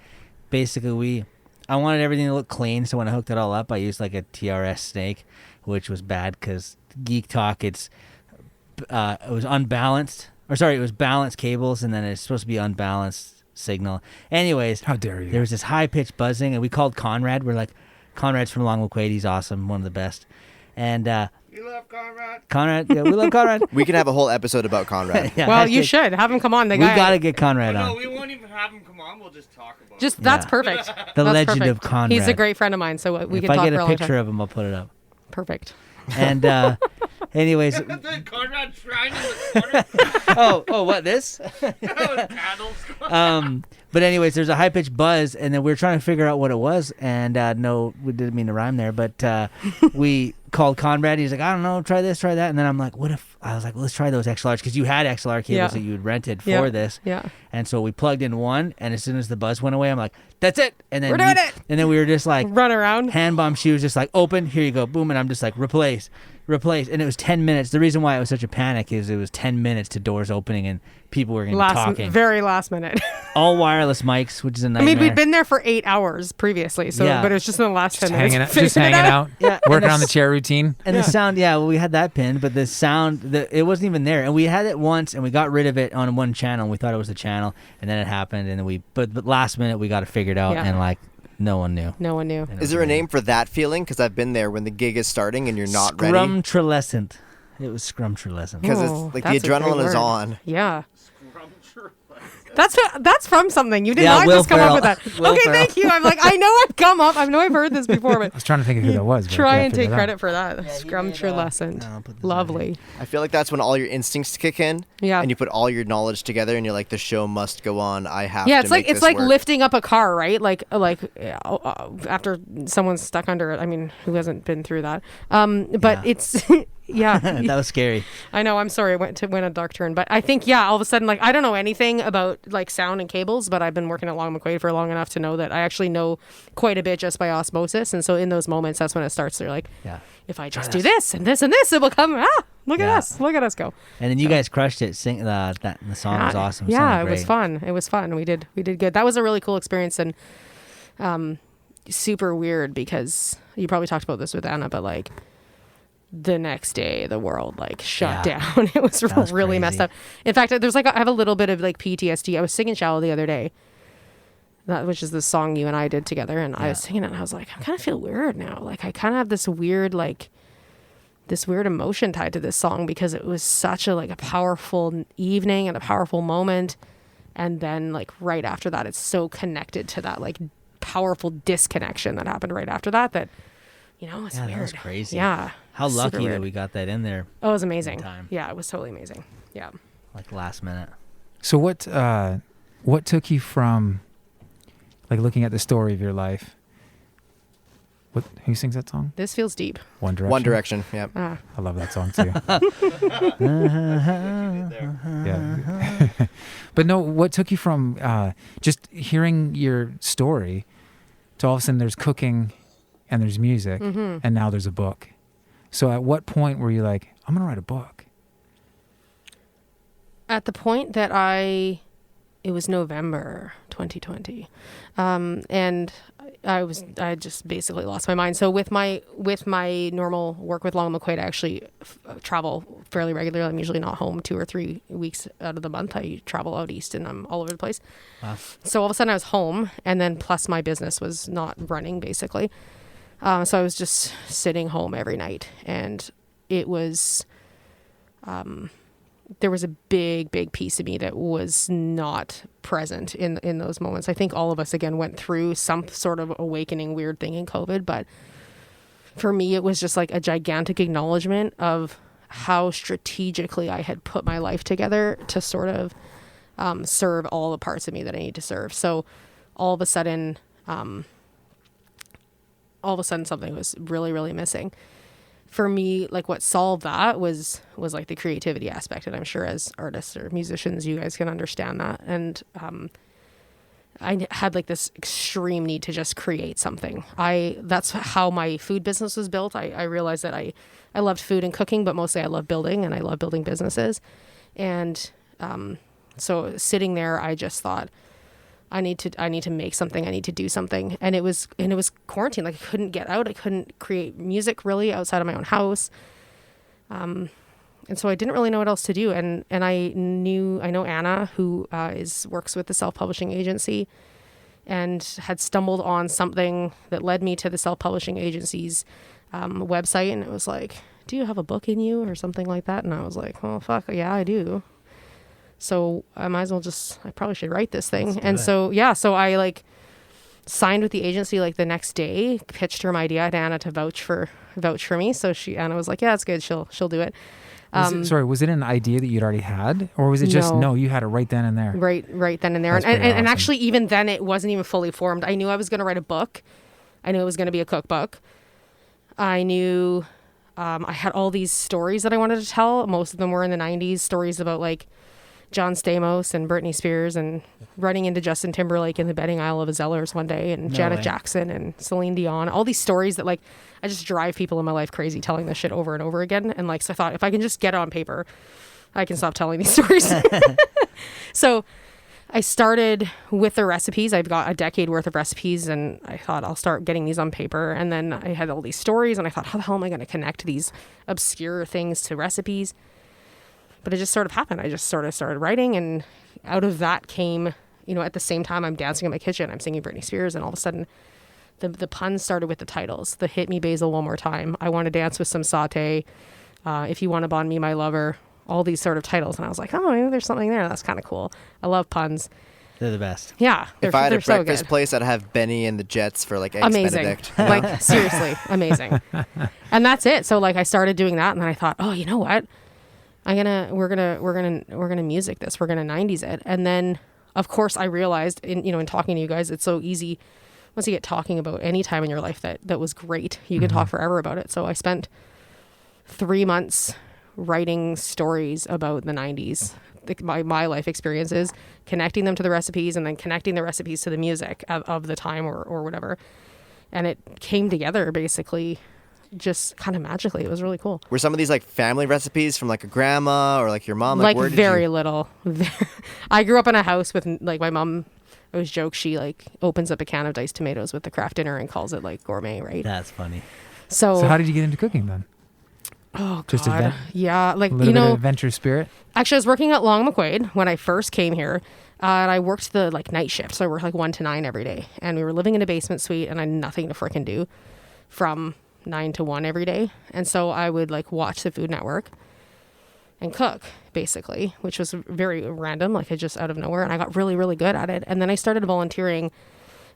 Basically I wanted everything to look clean, so when I hooked it all up, I used a TRS snake, which was bad because Geek Talk, it was unbalanced. Or sorry, it was balanced cables, and then it's supposed to be unbalanced signal. Anyways, How dare you? there was this high-pitched buzzing, and we called Conrad. We're like, Conrad's from Long Quaid. He's awesome, one of the best. And You love Conrad? Conrad, yeah, we love Conrad. We can have a whole episode about Conrad. Yeah, Well, you hashtag- should have him come on. The We guy. got to get Conrad No, on. we won't even have him come on. We'll just talk about Just it. that's Yeah. perfect. The That's legend perfect. of Conrad. He's a great friend of mine, so we If can I talk get for a a long picture time. of him, I'll put it up. Perfect. And anyways, The Conrad shrine in the corner. oh, what this? Candles. But anyways, there's a high pitched buzz, and then we were trying to figure out what it was. And no, we didn't mean to rhyme there, but we called Conrad. He's like, I don't know, try this, try that. And then I'm like, I was like, well, let's try those XLRs because you had XLR cables Yeah. that you had rented for Yeah. this. Yeah. And so we plugged in one, and as soon as the buzz went away, I'm like, that's it. And then We're doing it. And then we were just like, Run around. hand bomb. She was just like, open, here you go, boom. And I'm just like, replace. And it was 10 minutes. The reason why it was such a panic is it was 10 minutes to doors opening and people were going to be talking. Very last minute. All wireless mics, which is a I nightmare. mean, we'd been there for 8 hours previously, so Yeah. but it was just in the last 10 minutes. Just hanging out, Yeah, working and on the chair routine. And the sound, well, we had that pinned, but the sound, it wasn't even there. And we had it once, and we got rid of it on one channel. And we thought it was the channel, and then it happened, and then but last minute we got it figured out, Yeah. and no one knew. No one knew. And it Is was there a amazing. name for that feeling? Because I've been there when the gig is starting and you're not ready. Scrumtrelescent. It was scrumtrelescent. Because Oh, it's like that's the a great adrenaline is word. on. Yeah. That's from something. You did Yeah, not Will just come up with Ferrell. that. Will Okay, Ferrell. thank you. I'm like, I know I've heard this before, but I was trying to think of who that was. But I try couldn't and figure take it out. credit for that. Yeah, he Scrumptious. No, I'll put this Lovely. I feel like that's when all your instincts kick in. Yeah. And you put all your knowledge together, and you're like, the show must go on. I have Yeah, to it's like make it's this like work. lifting up a car, right? Like after someone's stuck under it. I mean, who hasn't been through that? But Yeah. it's yeah. That was scary. I know. I'm sorry. I went a dark turn, but I think all of a sudden, like I don't know anything about like sound and cables, but I've been working at Long McQuaid for long enough to know that I actually know quite a bit just by osmosis. And so in those moments, that's when it starts. They're like, Yeah. if I just do this and this and this, it will come. Look Yeah. at us go. And then you guys crushed it. The song was awesome. Yeah, Sounded it was great. fun. It was fun. We did good. That was a really cool experience and super weird because you probably talked about this with Anna, but like the next day the world like shut down. It was was really messed crazy. up. In fact, there's like I have a little bit of like PTSD. I was singing Shallow the other day. Which is the song you and I did together, and I was singing it and I was like, I kind of feel weird now. Like I kind of have this weird emotion tied to this song because it was such a powerful evening and a powerful moment, and then like right after that it's so connected to that like powerful disconnection that happened right after that it's weird. That was crazy. Yeah, How super lucky weird. that we got that in there. Oh, it was amazing. time. Yeah, it was totally amazing. Yeah. Like last minute. So what took you from like looking at the story of your life? Who sings that song? This feels deep. One Direction. One Direction. Yeah. I love that song too. Yeah. But no, what took you from just hearing your story to all of a sudden there's cooking and there's music and now there's a book? So at what point were you like, I'm going to write a book? At the point that it was November 2020, and I just basically lost my mind. So with my normal work with Long McQuaid, I actually travel fairly regularly. I'm usually not home 2 or 3 weeks out of the month. I travel out east and I'm all over the place. Wow. So all of a sudden I was home, and then plus my business was not running basically. So I was just sitting home every night, and it was, there was a big piece of me that was not present in those moments. I think all of us again went through some sort of awakening weird thing in COVID, but for me it was just like a gigantic acknowledgement of how strategically I had put my life together to sort of serve all the parts of me that I need to serve. So all of a sudden something was really missing. For me, like what solved that was like the creativity aspect. And I'm sure as artists or musicians, you guys can understand that. And I had like this extreme need to just create something. That's how my food business was built. I realized that I loved food and cooking, but mostly I love building, and I love building businesses. And so sitting there, I just thought, I need to make something. I need to do something. And it was quarantine. Like I couldn't get out. I couldn't create music really outside of my own house. And so I didn't really know what else to do. And I know Anna, who works with the self-publishing agency, and had stumbled on something that led me to the self-publishing agency's website. And it was like, do you have a book in you or something like that? And I was like, well, fuck yeah, I do. So I might as well I probably should write this thing. And so I like signed with the agency like the next day, pitched her my idea to Anna to vouch for me. So Anna was like, yeah, it's good. She'll do it. Was it an idea that you'd already had, or was it just, no, you had it right then and there? Right then and there. That's And pretty awesome. actually even then it wasn't even fully formed. I knew I was going to write a book. I knew it was going to be a cookbook. I knew I had all these stories that I wanted to tell. Most of them were in the 90s, stories about like John Stamos and Britney Spears and running into Justin Timberlake in the betting aisle of a Zellers one day, and Janet Jackson and Celine Dion, all these stories that like I just drive people in my life crazy telling this shit over and over again. And like, so I thought if I can just get it on paper, I can stop telling these stories. So I started with the recipes. I've got a decade worth of recipes, and I thought I'll start getting these on paper. And then I had all these stories, and I thought, how the hell am I going to connect these obscure things to recipes? But it just sort of happened. I just sort of started writing, and out of that came, at the same time I'm dancing in my kitchen, I'm singing Britney Spears, and all of a sudden the puns started with the titles. The Hit Me Basil One More Time, I Want to Dance with Some Sauté, If You Want to Bond Me My Lover, all these sort of titles. And I was like, oh, maybe there's something there. That's kind of cool. I love puns. They're the best. Yeah. If I had a so breakfast good. place, I'd have Benny and the Jets for like eggs Amazing. Benedict. Like seriously, amazing. And that's it. So like I started doing that, and then I thought, oh, you know what? We're gonna music this. We're gonna 90s it. And then of course I realized in talking to you guys, it's so easy once you get talking about any time in your life that was great. You can talk forever about it. So I spent 3 months writing stories about the 90s, my life experiences, connecting them to the recipes, and then connecting the recipes to the music of the time or whatever. And it came together basically just kind of magically. It was really cool. Were some of these like family recipes from like a grandma or like your mom? Like very little. I grew up in a house with like my mom. I always joke she like opens up a can of diced tomatoes with the Kraft dinner and calls it like gourmet, right? That's funny. So how did you get into cooking then? Oh Just God, yeah, like a little bit of adventure spirit. Actually, I was working at Long McQuaid when I first came here, and I worked the like night shift, so I worked like 1 to 9 every day, and we were living in a basement suite, and I had nothing to frickin' do from 9 to 1 every day, and so I would like watch the Food Network and cook basically, which was very random, like I just out of nowhere, and I got really, really good at it, and then I started volunteering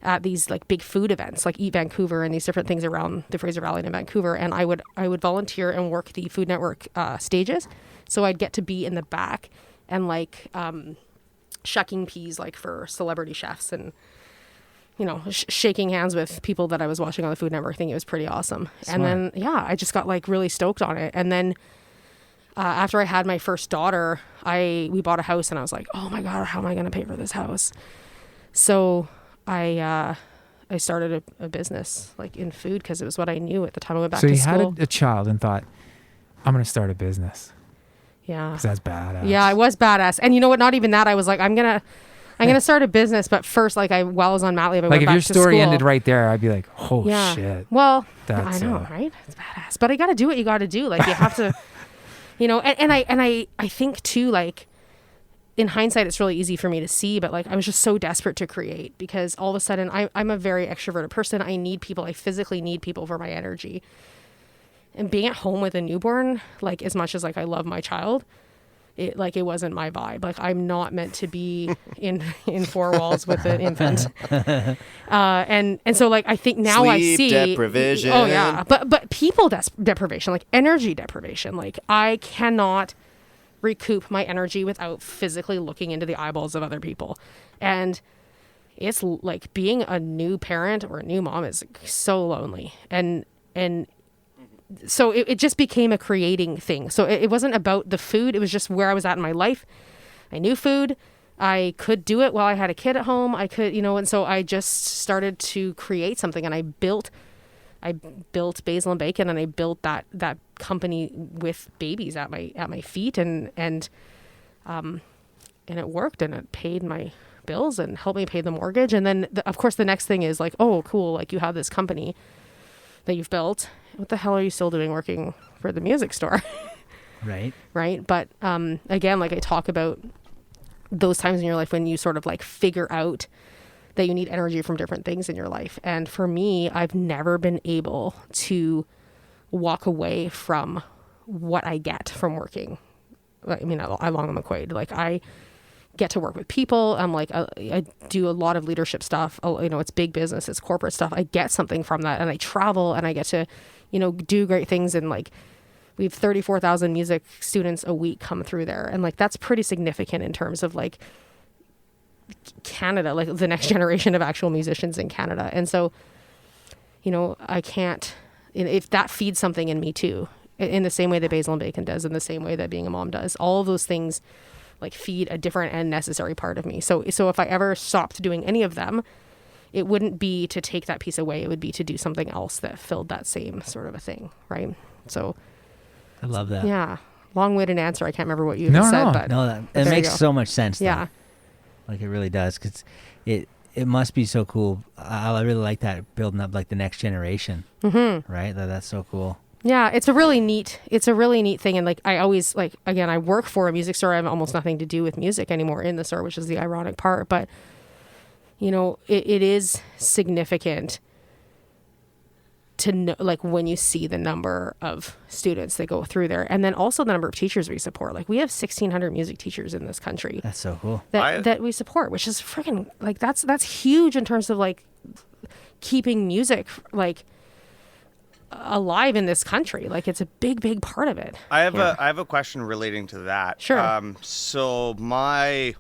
at these like big food events like Eat Vancouver and these different things around the Fraser Valley and in Vancouver. And I would volunteer and work the Food Network stages. So I'd get to be in the back and like shucking peas like for celebrity chefs and, shaking hands with people that I was watching on the Food Network. I think it was pretty awesome. Smart. And then, I just got like really stoked on it. And then after I had my first daughter, we bought a house and I was like, oh my God, how am I going to pay for this house? So I started a business like in food because it was what I knew at the time I went back to school. So you had a child and thought, I'm going to start a business. Yeah. Because that's badass. Yeah, I was badass. And you know what? Not even that. I was like, I'm going to start a business. But first, like while I was on mat leave, I went back to school. Like if your story ended right there, I'd be like, oh shit. Well, That's, I know, right? It's badass. But I got to do what you got to do. Like you have to, and I think too, like, in hindsight, it's really easy for me to see, but like I was just so desperate to create because all of a sudden I'm a very extroverted person. I need people. I physically need people for my energy. And being at home with a newborn, like as much as like I love my child, it wasn't my vibe. Like I'm not meant to be in 4 walls with an infant. And so like I think now I see deprivation. Oh yeah, but people deprivation, like energy deprivation. Like I cannot recoup my energy without physically looking into the eyeballs of other people. And it's like being a new parent or a new mom is so lonely. And so it just became a creating thing. So it wasn't about the food. It was just where I was at in my life. I knew food. I could do it while I had a kid at home. I could, and so I just started to create something, and I built Basil and Bacon, and I built that company with babies at my feet, and it worked, and it paid my bills and helped me pay the mortgage. And then of course the next thing is like, oh cool, like you have this company that you've built. What the hell are you still doing working for the music store? Right. But again, like I talk about those times in your life when you sort of like figure out that you need energy from different things in your life. And for me, I've never been able to walk away from what I get from working. I mean, along the McQuaid, like I get to work with people. I'm like, I do a lot of leadership stuff. It's big business, it's corporate stuff. I get something from that, and I travel and I get to, do great things. And like, we have 34,000 music students a week come through there. And like, that's pretty significant in terms of like Canada, like the next generation of actual musicians in Canada. And so, I can't, if that feeds something in me too, in the same way that Basil and Bacon does, in the same way that being a mom does, all of those things like feed a different and necessary part of me. So if I ever stopped doing any of them, it wouldn't be to take that piece away. It would be to do something else that filled that same sort of a thing. Right. So I love that. Yeah. Long-winded answer. I can't remember what you said, but it makes so much sense. Yeah. Like it really does. 'Cause it must be so cool. I really like that, building up like the next generation. Mm-hmm. Right. That's so cool. Yeah, it's a really neat thing. And like, I always like, again, I work for a music store. I have almost nothing to do with music anymore in the store, which is the ironic part. But, it is significant to know, like when you see the number of students that go through there, and then also the number of teachers we support. Like we have 1,600 music teachers in this country. That's so cool. That we support, which is freaking like that's huge in terms of like keeping music like alive in this country. Like it's a big part of it. I have a question relating to that. Sure. So my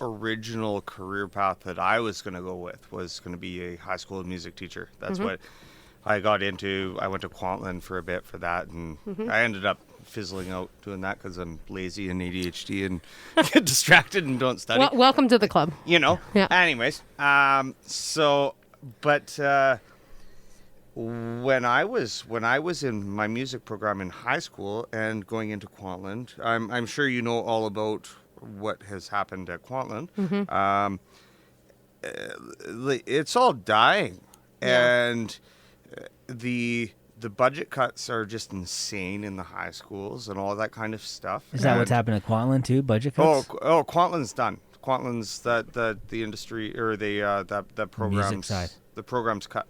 original career path that I was going to go with was going to be a high school music teacher. That's what I got into. I went to Kwantlen for a bit for that, and I ended up fizzling out doing that because I'm lazy and ADHD and get distracted and don't study. Well, welcome to the club. You know. Yeah. Anyways, when I was in my music program in high school and going into Kwantlen, I'm sure you know all about what has happened at Kwantlen. It's all dying, and the budget cuts are just insane in the high schools and all that kind of stuff. Is that what's happened at Kwantlen too? Budget cuts? Oh, Kwantlen's done. Kwantlen's the industry or the programs. Music side. The program's cut.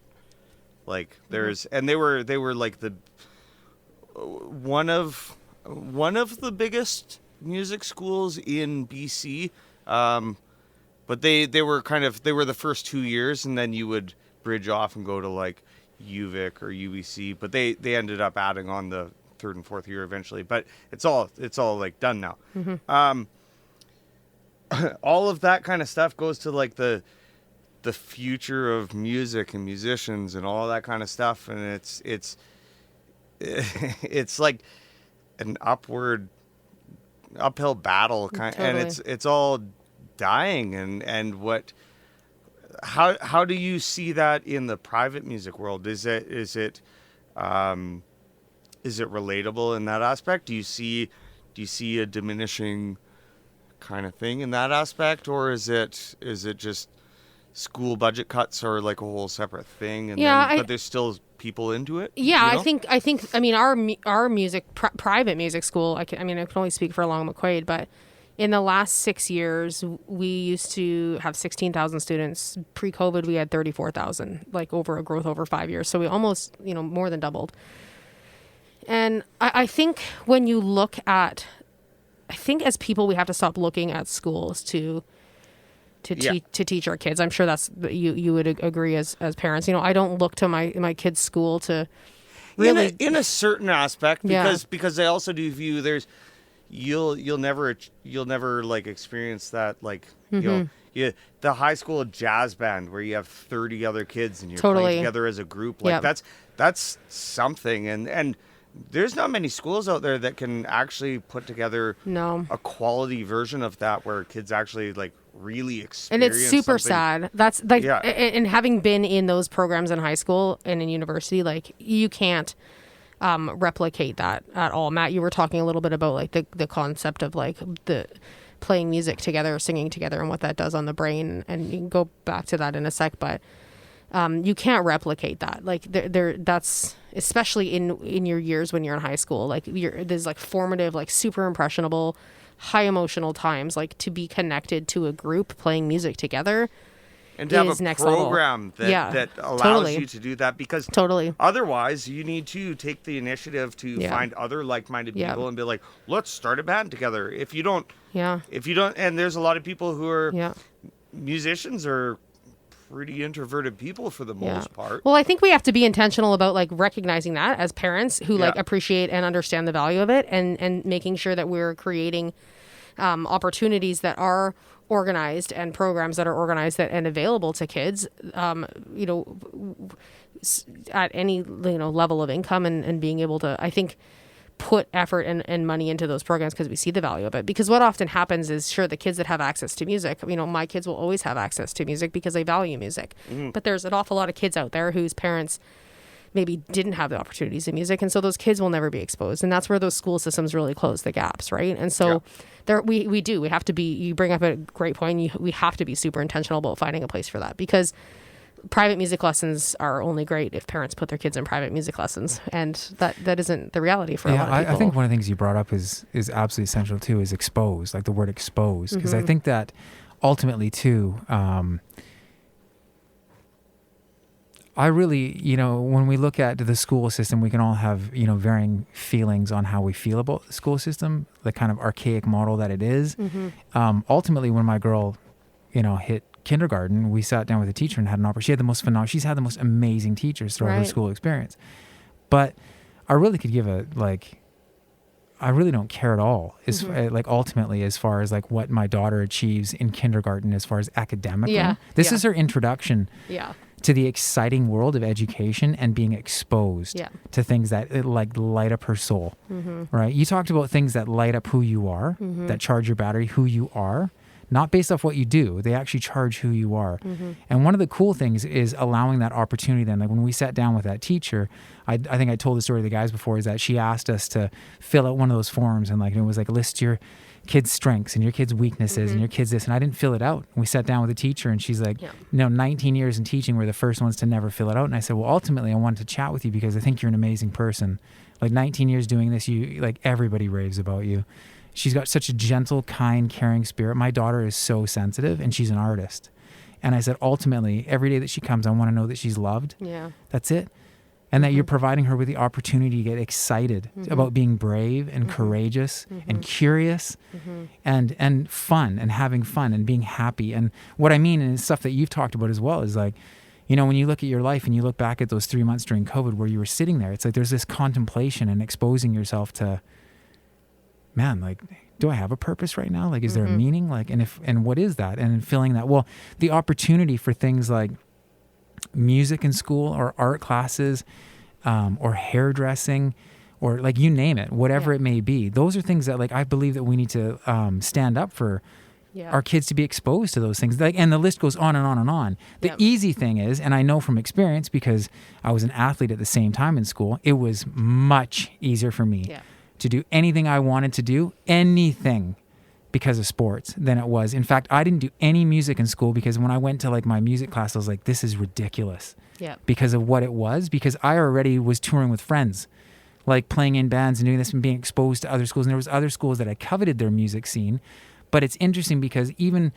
Like there's and they were like the one of the biggest music schools in BC, but they were the first 2 years, and then you would bridge off and go to like UVic or UBC, but they ended up adding on the third and fourth year eventually. But it's all like done now. All of that kind of stuff goes to like the future of music and musicians and all that kind of stuff, and it's like an uphill battle kind, Totally. and it's all dying. And what how do you see that in the private music world? Is it relatable in that aspect? Do you see a diminishing kind of thing in that aspect, or is it just school budget cuts are like a whole separate thing, and but there's still people into it? Yeah, you know? I think I mean our music private music school. I can only speak for Long McQuaid, but in the last 6 years, we used to have 16,000 students. Pre-COVID, we had 34,000, like over 5 years. So we almost, more than doubled. And I think when you look at, I think as people, we have to stop looking at schools to teach our kids. I'm sure that's you would agree as parents. I don't look to my kids' school to really in a certain aspect, because I also do view you'll never like experience that, like the high school jazz band where you have 30 other kids and you're playing together as a group. Like that's something, and there's not many schools out there that can actually put together a quality version of that where kids actually like really experience. And it's super something. sad. That's like, and having been in those programs in high school and in university, like you can't replicate that at all. Matt, you were talking a little bit about like the concept of like the playing music together, singing together, and what that does on the brain, and you can go back to that in a sec, but you can't replicate that. Like that's especially in your years when you're in high school, like there's like formative, like super impressionable, high emotional times, like to be connected to a group playing music together. And to have a program that allows you to do that, because otherwise you need to take the initiative to find other like-minded people and be like, let's start a band together. If you don't, and there's a lot of people who are musicians are pretty introverted people for the most part. Well, I think we have to be intentional about like recognizing that as parents who like appreciate and understand the value of it, and making sure that we're creating opportunities that are organized and programs that are organized and available to kids, at any level of income, and being able to, I think, put effort and money into those programs because we see the value of it. Because what often happens is, sure, the kids that have access to music, my kids will always have access to music because they value music. But there's an awful lot of kids out there whose parents maybe didn't have the opportunities in music, and so those kids will never be exposed, and that's where those school systems really close the gaps, right? And so we have to be, you bring up a great point, we have to be super intentional about finding a place for that, because private music lessons are only great if parents put their kids in private music lessons, and that isn't the reality for a lot of people. I think one of the things you brought up is absolutely essential too, is expose, like the word expose, because I think that ultimately too, I really, when we look at the school system, we can all have, varying feelings on how we feel about the school system, the kind of archaic model that it is. Ultimately, when my girl, hit kindergarten, we sat down with a teacher and had an opportunity. She's had the most amazing teachers throughout her school experience. But I really could give I really don't care at all. Ultimately, as far as like what my daughter achieves in kindergarten, as far as academically, this is her introduction to the exciting world of education and being exposed to things that light up her soul. Right? You talked about things that light up who you are, that charge your battery, who you are. Not based off what you do. They actually charge who you are. And one of the cool things is allowing that opportunity then. Like when we sat down with that teacher, I think I told the story to the guys before, is that she asked us to fill out one of those forms, and it was like list your kids' strengths and your kids' weaknesses and your kids this. And I didn't fill it out. We sat down with the teacher and she's like, 19 years in teaching, we're the first ones to never fill it out. And I said, well, ultimately I wanted to chat with you because I think you're an amazing person. 19 years doing this, everybody raves about you. She's got such a gentle, kind, caring spirit. My daughter is so sensitive, and she's an artist. And I said, ultimately, every day that she comes, I want to know that she's loved. Yeah. That's it. And that you're providing her with the opportunity to get excited about being brave and courageous and curious and fun and having fun and being happy. And what I mean, and stuff that you've talked about as well, is when you look at your life and you look back at those 3 months during COVID where you were sitting there, it's like there's this contemplation and exposing yourself to, man, do I have a purpose right now? Is there a meaning? And what is that? And feeling that, well, the opportunity for things like music in school or art classes, or hairdressing, or you name it, whatever it may be. Those are things that I believe that we need to stand up for our kids to be exposed to those things. And the list goes on and on and on. The easy thing is, and I know from experience because I was an athlete at the same time in school, it was much easier for me to do anything I wanted to do, anything, because of sports than it was. In fact, I didn't do any music in school because when I went to my music class, I was like, this is ridiculous. Yeah. Because of what it was, because I already was touring with friends, playing in bands and doing this and being exposed to other schools. And there was other schools that I coveted their music scene. But it's interesting because even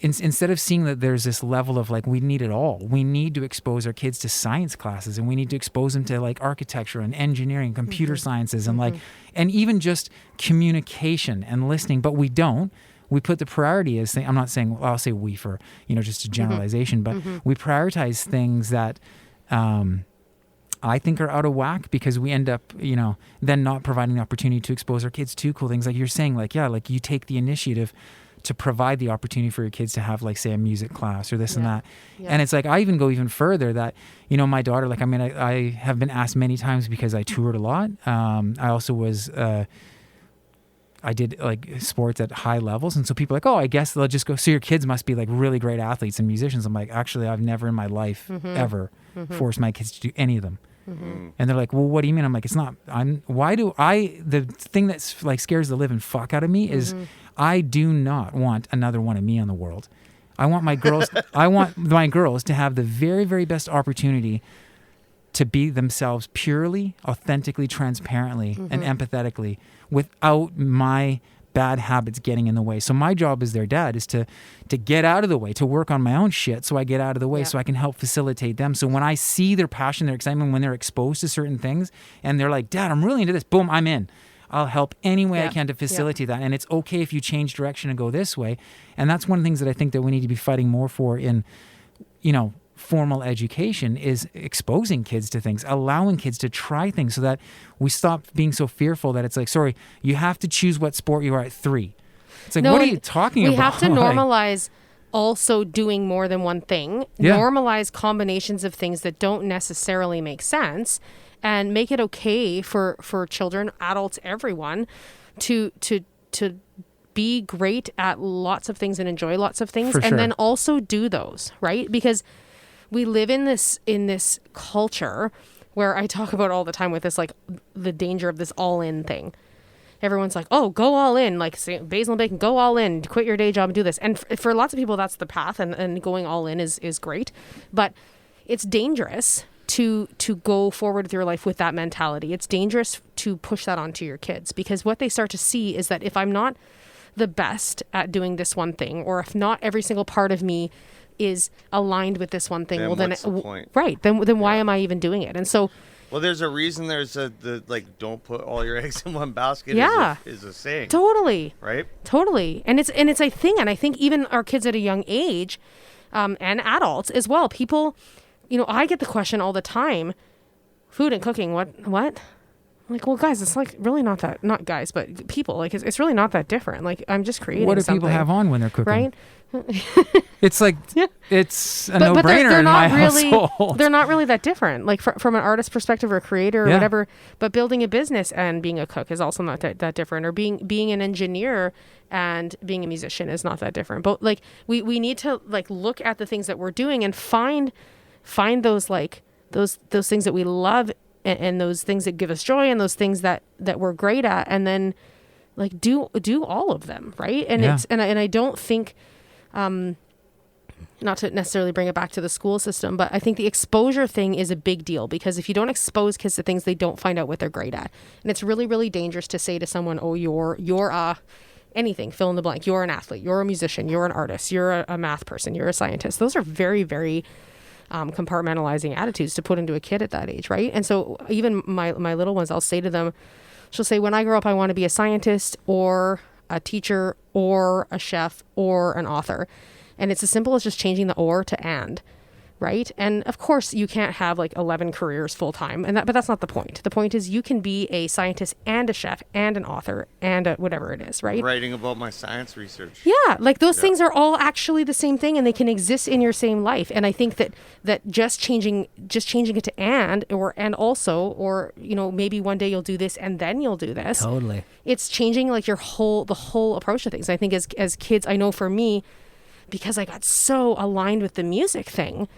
instead of seeing that there's this level of we need it all, we need to expose our kids to science classes, and we need to expose them to architecture and engineering, computer sciences, and and even just communication and listening. But we don't. We put the priority as I'm not saying, I'll say we for just a generalization, but we prioritize things that I think are out of whack because we end up then not providing the opportunity to expose our kids to cool things. Like you're saying, you take the initiative to provide the opportunity for your kids to have say a music class or this and that. And it's I even go even further that, my daughter, I have been asked many times because I toured a lot. I also was, I did sports at high levels. And so people are like, oh, I guess they'll just go, so your kids must be really great athletes and musicians. I'm like, actually, I've never in my life ever forced my kids to do any of them. And they're like, well, what do you mean? I'm like, it's not, the thing that scares the living fuck out of me is I do not want another one of me on the world. I want my girls, to have the very, very best opportunity to be themselves purely, authentically, transparently, and empathetically without my bad habits getting in the way. So my job as their dad is to get out of the way, to work on my own shit so I get out of the way so I can help facilitate them. So when I see their passion, their excitement, when they're exposed to certain things and they're like, Dad, I'm really into this, boom, I'm in. I'll help any way I can to facilitate that. And it's okay if you change direction and go this way. And that's one of the things that I think that we need to be fighting more for in, formal education is exposing kids to things, allowing kids to try things so that we stop being so fearful that it's sorry, you have to choose what sport you are at 3. It's what are you talking about? We have to normalize also doing more than one thing, normalize combinations of things that don't necessarily make sense, and make it okay for children, adults, everyone to be great at lots of things and enjoy lots of things, and then also do those, right? Because we live in this culture where I talk about all the time with this, the danger of this all-in thing. Everyone's like, oh, go all in, Basil and Bacon, go all in, quit your day job and do this. And for lots of people, that's the path, and going all in is great. But it's dangerous to go forward with your life with that mentality. It's dangerous to push that onto your kids, because what they start to see is that if I'm not the best at doing this one thing, or if not every single part of me is aligned with this one thing, then well then what's the point? Right, then why am I even doing it? And so, well, there's a reason there's don't put all your eggs in one basket is a saying. Totally. Right? Totally. And it's a thing. And I think even our kids at a young age, and adults as well, people, I get the question all the time, food and cooking, what? I'm like, well, guys, it's like really not that, not guys, but people, like it's really not that different. Like I'm just creating What do something. people have on when they're cooking? Right? It's like, it's a no-brainer in my household. They're not really that different, like from an artist perspective or a creator or whatever, but building a business and being a cook is also not that different, or being an engineer and being a musician is not that different. But like we need to like look at the things that we're doing and find those like those things that we love and those things that give us joy and those things that we're great at, and then like do all of them, right? And I don't think, not to necessarily bring it back to the school system, but I think the exposure thing is a big deal, because if you don't expose kids to things, they don't find out what they're great at. And it's really, really dangerous to say to someone, oh, you're anything, fill in the blank. You're an athlete, you're a musician, you're an artist, you're a math person, you're a scientist. Those are very, very compartmentalizing attitudes to put into a kid at that age, right? And so even my little ones, I'll say to them, she'll say, when I grow up, I want to be a scientist or a teacher or a chef or an author. And it's as simple as just changing the or to and, right? And of course you can't have like 11 careers full time, but that's not the point. The point is you can be a scientist and a chef and an author and whatever it is, right? Writing about my science research. Yeah, like those things are all actually the same thing, and they can exist in your same life. And I think that just changing it to and also, or maybe one day you'll do this and then you'll do this. Totally. It's changing like the whole approach to things. I think as kids, I know for me, because I got so aligned with the music thing,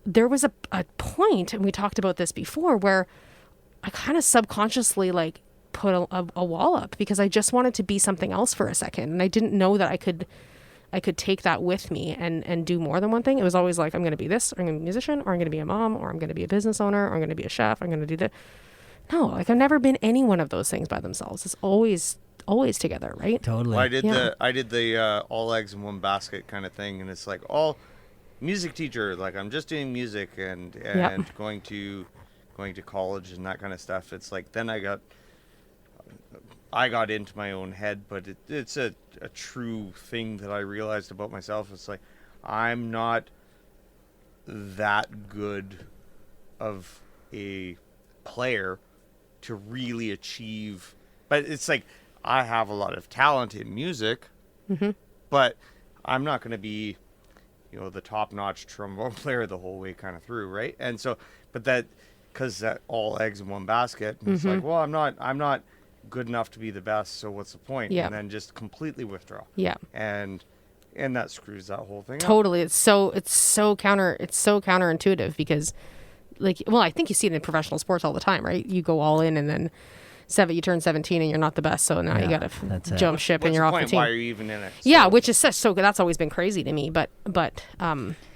there was a point, and we talked about this before, where I kind of subconsciously like put a wall up because I just wanted to be something else for a second. And I didn't know that I could take that with me and do more than one thing. It was always like, I'm going to be this, or I'm going to be a musician, or I'm going to be a mom, or I'm going to be a business owner, or I'm going to be a chef, I'm going to do that. No, like I've never been any one of those things by themselves. It's always together, right? Totally. Well, I did the all eggs in one basket kind of thing, and it's like all music teacher, like I'm just doing music and going to college and that kind of stuff. It's like then I got into my own head, but it's a true thing that I realized about myself. It's like I'm not that good of a player to really achieve, but it's like I have a lot of talent in music, but I'm not going to be the top-notch trombone player the whole way kind of through, right? And so, but because that all eggs in one basket, it's like, well, I'm not good enough to be the best, so what's the point? Yeah. And then just completely withdraw. Yeah. And that screws that whole thing totally. up. It's so counterintuitive because, like, well, I think you see it in professional sports all the time, right? You go all in and then you turn 17 and you're not the best, so now you got to jump ship and you're off the team. Why are you even in it? Yeah, which is so that's always been crazy to me. But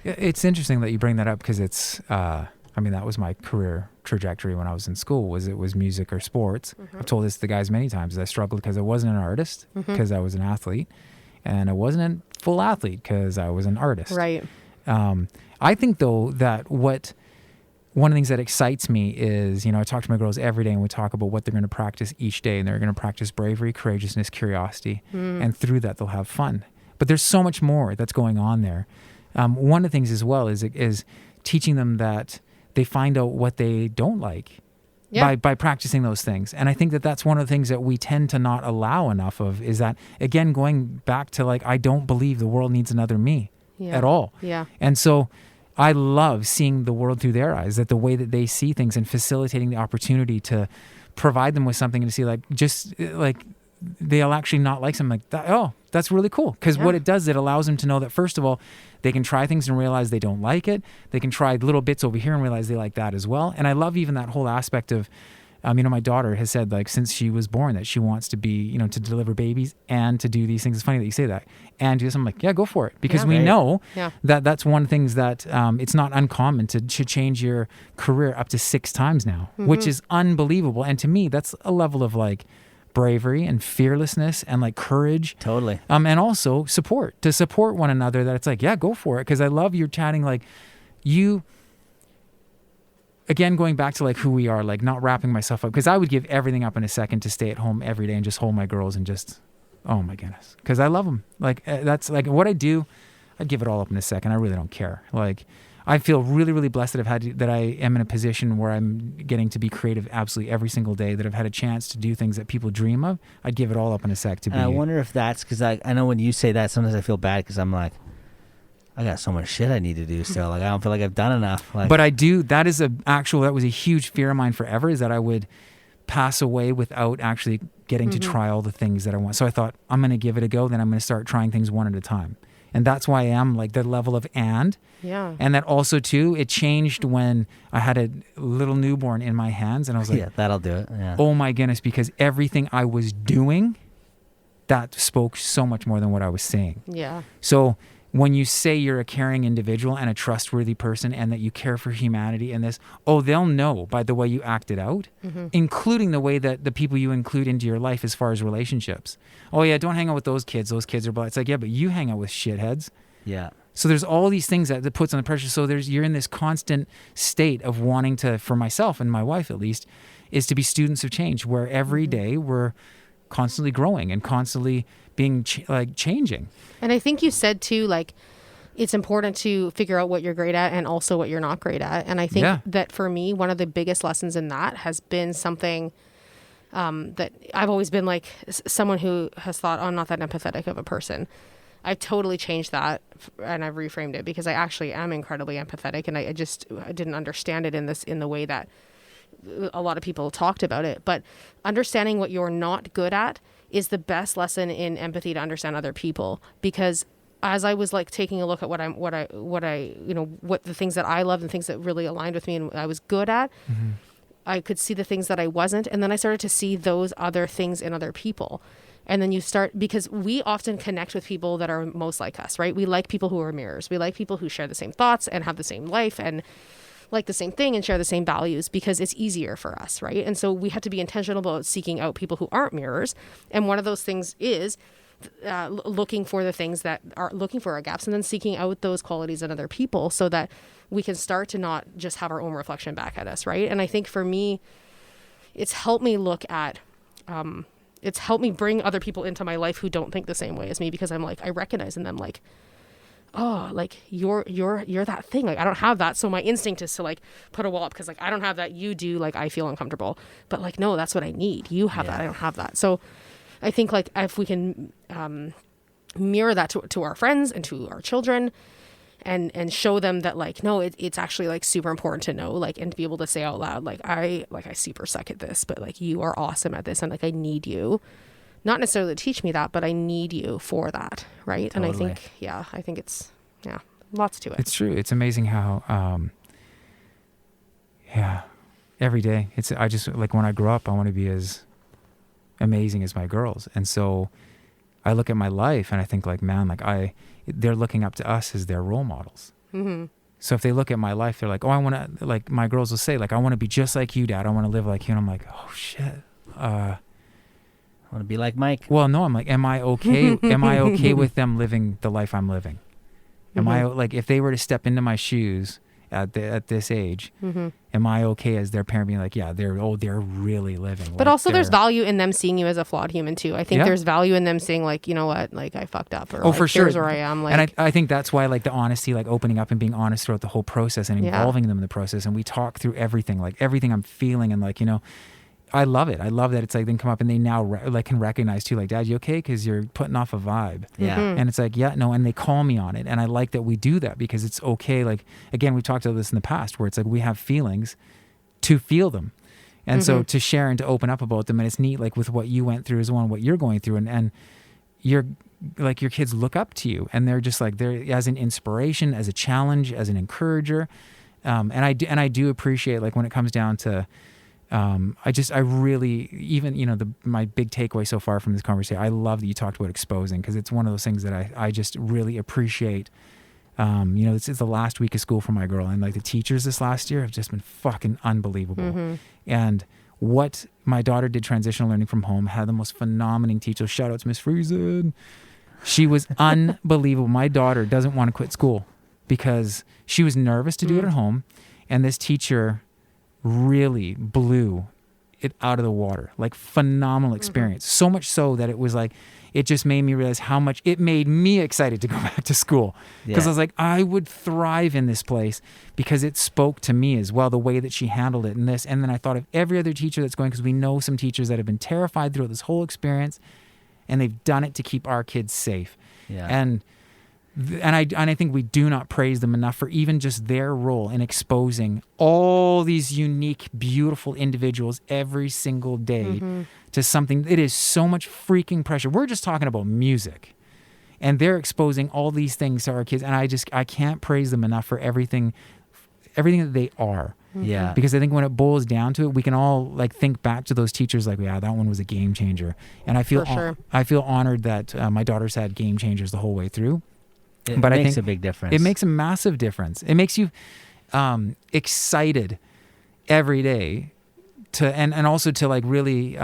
it's interesting that you bring that up because it's that was my career trajectory when I was in school. It was music or sports. I've told this to the guys many times. I struggled because I wasn't an artist because I was an athlete, and I wasn't a full athlete because I was an artist. Right. I think though that one of the things that excites me is, I talk to my girls every day and we talk about what they're going to practice each day, and they're going to practice bravery, courageousness, curiosity, and through that they'll have fun. But there's so much more that's going on there. One of the things as well is teaching them that they find out what they don't like by practicing those things. And I think that that's one of the things that we tend to not allow enough of, is that, again, going back to like, I don't believe the world needs another me at all. Yeah. And so I love seeing the world through their eyes, that the way that they see things and facilitating the opportunity to provide them with something and to see they'll actually not like something like that. Oh, that's really cool. Because what it does, it allows them to know that, first of all, they can try things and realize they don't like it. They can try little bits over here and realize they like that as well. And I love even that whole aspect of, my daughter has said, like, since she was born, that she wants to be, to deliver babies and to do these things. It's funny that you say that. And do this. I'm like, yeah, go for it. Because we know that that's one of the things that it's not uncommon to change your career up to 6 times now, which is unbelievable. And to me, that's a level of like bravery and fearlessness and like courage. Totally. And also to support one another, that it's like, yeah, go for it. Cause I love your chatting, like you, again, going back to like who we are, like not wrapping myself up. Cause I would give everything up in a second to stay at home every day and just hold my girls and just, oh my goodness. Cause I love them. Like that's like what I do. I'd give it all up in a second. I really don't care. Like I feel really, really blessed that I am in a position where I'm getting to be creative absolutely every single day, that I've had a chance to do things that people dream of. I'd give it all up in a sec to be. I wonder if that's because I know when you say that, sometimes I feel bad because I'm like, I got so much shit I need to do still. Like I don't feel like I've done enough. Like, but I do. That was a huge fear of mine forever, is that I would pass away without actually getting to try all the things that I want. So I thought, I'm going to give it a go. Then I'm going to start trying things one at a time. And that's why I am like the level of yeah. And that also too, it changed when I had a little newborn in my hands, and I was like, yeah, that'll do it. Yeah. Oh my goodness, because everything I was doing, that spoke so much more than what I was saying. Yeah. So when you say you're a caring individual and a trustworthy person and that you care for humanity and this, they'll know by the way you acted out, including the way that the people you include into your life as far as relationships. Oh yeah, don't hang out with those kids. Those kids are bad. It's like, yeah, but you hang out with shitheads. Yeah. So there's all these things that puts on the pressure. So you're in this constant state of wanting to, for myself and my wife at least, is to be students of change, where every day we're constantly growing and constantly being changing. And I think you said too, like, it's important to figure out what you're great at and also what you're not great at. And I think that for me, one of the biggest lessons in that has been something that I've always been like someone who has thought, I'm not that empathetic of a person. I've totally changed that and I've reframed it because I actually am incredibly empathetic, and I didn't understand it in the way that a lot of people talked about it. But understanding what you're not good at is the best lesson in empathy to understand other people, because as I was like taking a look at what the things that I love and things that really aligned with me and I was good at, I could see the things that I wasn't. And then I started to see those other things in other people. And then you start, because we often connect with people that are most like us, right? We like people who are mirrors. We like people who share the same thoughts and have the same life and like the same thing and share the same values, because it's easier for us, right? And so we have to be intentional about seeking out people who aren't mirrors. And one of those things is looking for the things that are looking for our gaps, and then seeking out those qualities in other people so that we can start to not just have our own reflection back at us, right? And I think for me, it's helped me look at, it's helped me bring other people into my life who don't think the same way as me, because I'm like, I recognize in them like, oh, like you're that thing. Like I don't have that. So my instinct is to like put a wall up because like I don't have that. You do. Like I feel uncomfortable. But like, no, that's what I need. You have that. I don't have that. So I think like if we can mirror that to our friends and to our children, and show them that like, no, it's actually like super important to know, like, and to be able to say out loud, like I super suck at this, but like you are awesome at this, and like I need you, not necessarily to teach me that, but I need you for that, right? Totally. And I think it's lots to it. It's true. It's amazing how every day I just like, when I grow up I want to be as amazing as my girls, and so I look at my life and I think like, man, like they're looking up to us as their role models. So if they look at my life, they're like, oh, I want to, like my girls will say like, I want to be just like you, Dad. I want to live like you. And I'm like, oh shit. I want to be like Mike. Well, no, I'm like, am I okay? Am I okay with them living the life I'm living? Am I like, if they were to step into my shoes at this age, am I okay as their parent being like, yeah, they're really living? But like also there's value in them seeing you as a flawed human too. I think there's value in them saying like, you know what, like I fucked up, or for sure, here's where I am. Like, and I think that's why like the honesty, like opening up and being honest throughout the whole process and involving them in the process. And we talk through everything, like everything I'm feeling, and like, you know, I love it. I love that it's like they can come up and they now can recognize too, like, Dad, you okay? Because you're putting off a vibe. Yeah. And it's like, yeah, no, and they call me on it. And I like that we do that, because it's okay. Like, again, we've talked about this in the past, where it's like we have feelings to feel them. And so to share and to open up about them. And it's neat, like with what you went through as well and what you're going through. And you're like, your kids look up to you, and they're just like, they're as an inspiration, as a challenge, as an encourager. And I do appreciate, like when it comes down to, I really, even, you know, my big takeaway so far from this conversation, I love that you talked about exposing, because it's one of those things that I just really appreciate. You know, this is the last week of school for my girl, and like the teachers this last year have just been fucking unbelievable. And what my daughter did transitional learning from home, had the most phenomenal teacher. Shout out to Miss Friesen. She was unbelievable. My daughter doesn't want to quit school because she was nervous to do it at home. And this teacher really blew it out of the water. Like, phenomenal experience. So much so that it was like, it just made me realize how much it made me excited to go back to school. Because I was like, I would thrive in this place because it spoke to me as well, the way that she handled it and this. And then I thought of every other teacher that's going, because we know some teachers that have been terrified throughout this whole experience, and they've done it to keep our kids safe. Yeah. And I think we do not praise them enough for even just their role in exposing all these unique, beautiful individuals every single day to something. It is so much freaking pressure. We're just talking about music, and they're exposing all these things to our kids. And I can't praise them enough for everything that they are. Yeah. Because I think when it boils down to it, we can all like think back to those teachers like, yeah, that one was a game changer. And I feel I feel honored that my daughter's had game changers the whole way through. It but makes I think a big difference. It makes a massive difference. It makes you excited every day and also to like really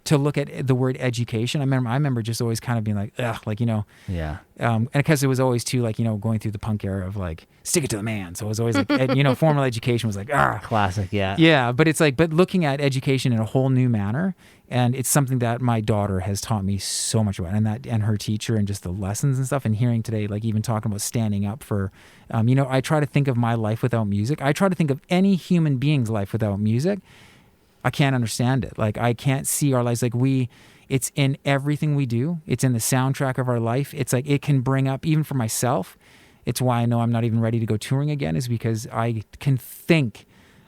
to look at the word education. I remember just always kind of being like, ugh, like, you know. Yeah. And because it was always too like, you know, going through the punk era of like, stick it to the man. So it was always like, you know, formal education was like, ah. Classic, yeah. Yeah, but it's like, but looking at education in a whole new manner, and it's something that my daughter has taught me so much about, and her teacher, and just the lessons and stuff, and hearing today, like even talking about standing up for, you know, I try to think of my life without music. I try to think of any human being's life without music. I can't understand it. Like, I can't see our lives. Like, it's in everything we do. It's in the soundtrack of our life. It's like, it can bring up, even for myself, it's why I know I'm not even ready to go touring again, is because I can think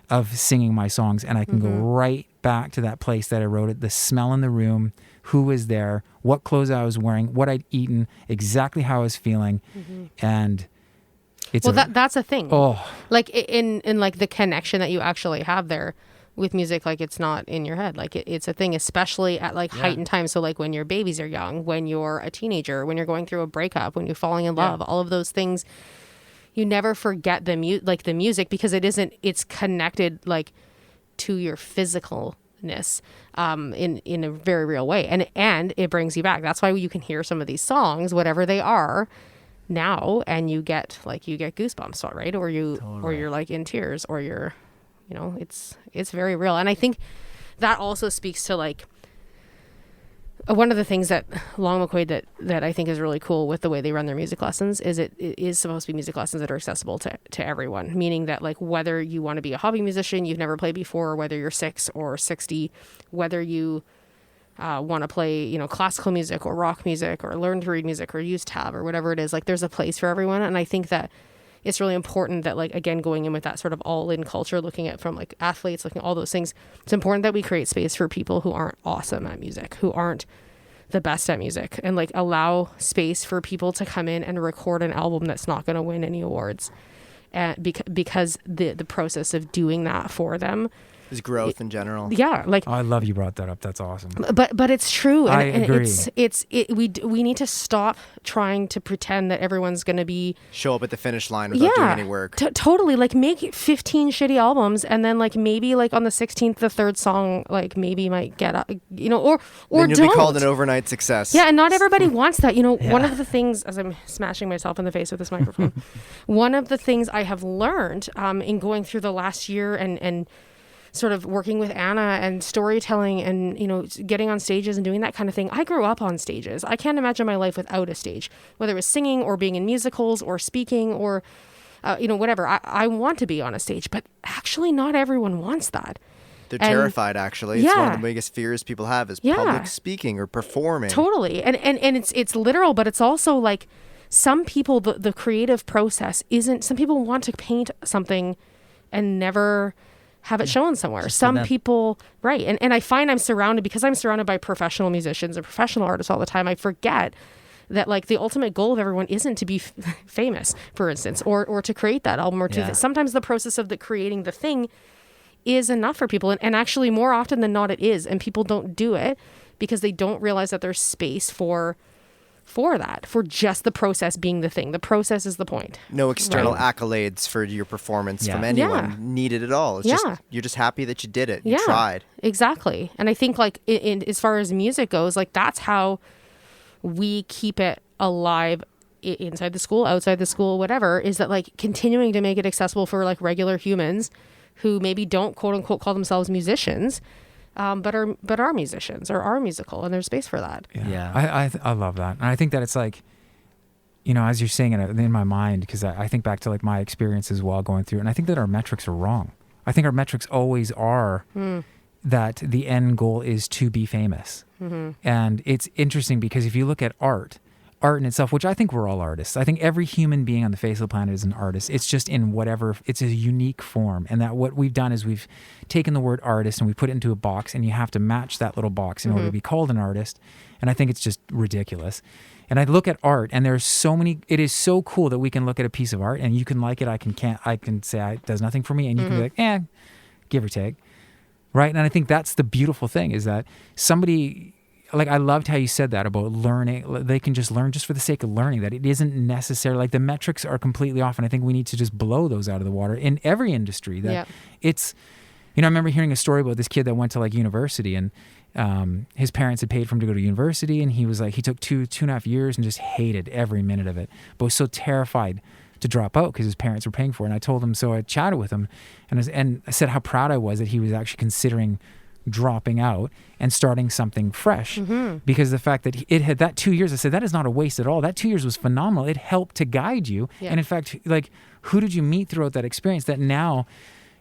of singing my songs, and I can go right back to that place that I wrote it, the smell in the room, who was there, what clothes I was wearing, what I'd eaten, exactly how I was feeling. And it's that's a thing. Oh, like in like the connection that you actually have there with music, like it's not in your head, like it's a thing, especially at like heightened times. So like when your babies are young, when you're a teenager, when you're going through a breakup, when you're falling in love, all of those things, you never forget the music, because it's connected like to your physicalness in a very real way, and it brings you back. That's why you can hear some of these songs, whatever they are now, and you get goosebumps, right? Or you're like in tears, or you're, you know, it's very real. And I think that also speaks to like one of the things that Long McQuaid that I think is really cool with the way they run their music lessons is it is supposed to be music lessons that are accessible to everyone, meaning that like whether you want to be a hobby musician, you've never played before, or whether you're 6 or 60, whether you want to play, you know, classical music or rock music or learn to read music or use tab or whatever it is, like there's a place for everyone. And I think that it's really important that, like, again, going in with that sort of all-in culture, looking at from like athletes, looking at all those things, it's important that we create space for people who aren't awesome at music, who aren't the best at music, and like allow space for people to come in and record an album that's not going to win any awards, and because the process of doing that for them is growth in general. Yeah, like, I love you brought that up. That's awesome. But it's true. I agree. We need to stop trying to pretend that everyone's going to show up at the finish line without doing any work. Totally. Like, make 15 shitty albums, and then like maybe like on the 16th, the third song like maybe might get up, you know, or then you'll don't. be called an overnight success. Yeah, and not everybody wants that. You know, one of the things, as I'm smashing myself in the face with this microphone, one of the things I have learned in going through the last year and sort of working with Anna and storytelling and, you know, getting on stages and doing that kind of thing. I grew up on stages. I can't imagine my life without a stage, whether it was singing or being in musicals or speaking or, you know, whatever. I want to be on a stage, but actually not everyone wants that. They're terrified, actually. It's one of the biggest fears people have is public speaking or performing. Totally. And it's literal, but it's also like some people, the creative process isn't, some people want to paint something and never have it shown somewhere. Some people, right. And I find I'm surrounded by professional musicians and professional artists all the time. I forget that like the ultimate goal of everyone isn't to be famous, for instance, or to create that album, or to sometimes the process of creating the thing is enough for people. And actually more often than not it is. And people don't do it because they don't realize that there's space for for that, for just the process being the thing. The process is the point. No external accolades for your performance from anyone needed at all. It's just, you're just happy that you did it. You tried. Exactly. And I think like as far as music goes, like that's how we keep it alive inside the school, outside the school, whatever, is that like continuing to make it accessible for like regular humans who maybe don't quote unquote call themselves musicians, but are musicians or are musical, and there's space for that. I love that. And I think that it's like, you know, as you're saying it in my mind, because I think back to like my experiences while going through, and I think that our metrics are wrong. I think our metrics always are that the end goal is to be famous. And it's interesting because if you look at art in itself, which I think we're all artists. I think every human being on the face of the planet is an artist. It's just in whatever, it's a unique form. And that what we've done is we've taken the word artist and we put it into a box, and you have to match that little box in order to be called an artist. And I think it's just ridiculous. And I look at art, and there's so many, it is so cool that we can look at a piece of art and you can like it. I can say it does nothing for me, and you can be like, give or take. Right. And I think that's the beautiful thing, is that somebody, like, I loved how you said that about learning. They can just learn just for the sake of learning, that it isn't necessary. Like the metrics are completely off. And I think we need to just blow those out of the water in every industry. That it's, you know, I remember hearing a story about this kid that went to like university, and his parents had paid for him to go to university. And he was like, he took two and a half years and just hated every minute of it, but was so terrified to drop out because his parents were paying for it. And I told him, so I chatted with him and I said how proud I was that he was actually considering dropping out and starting something fresh, because the fact that it had that 2 years, I said, that is not a waste at all. That 2 years was phenomenal. It helped to guide you. And in fact, like, who did you meet throughout that experience that now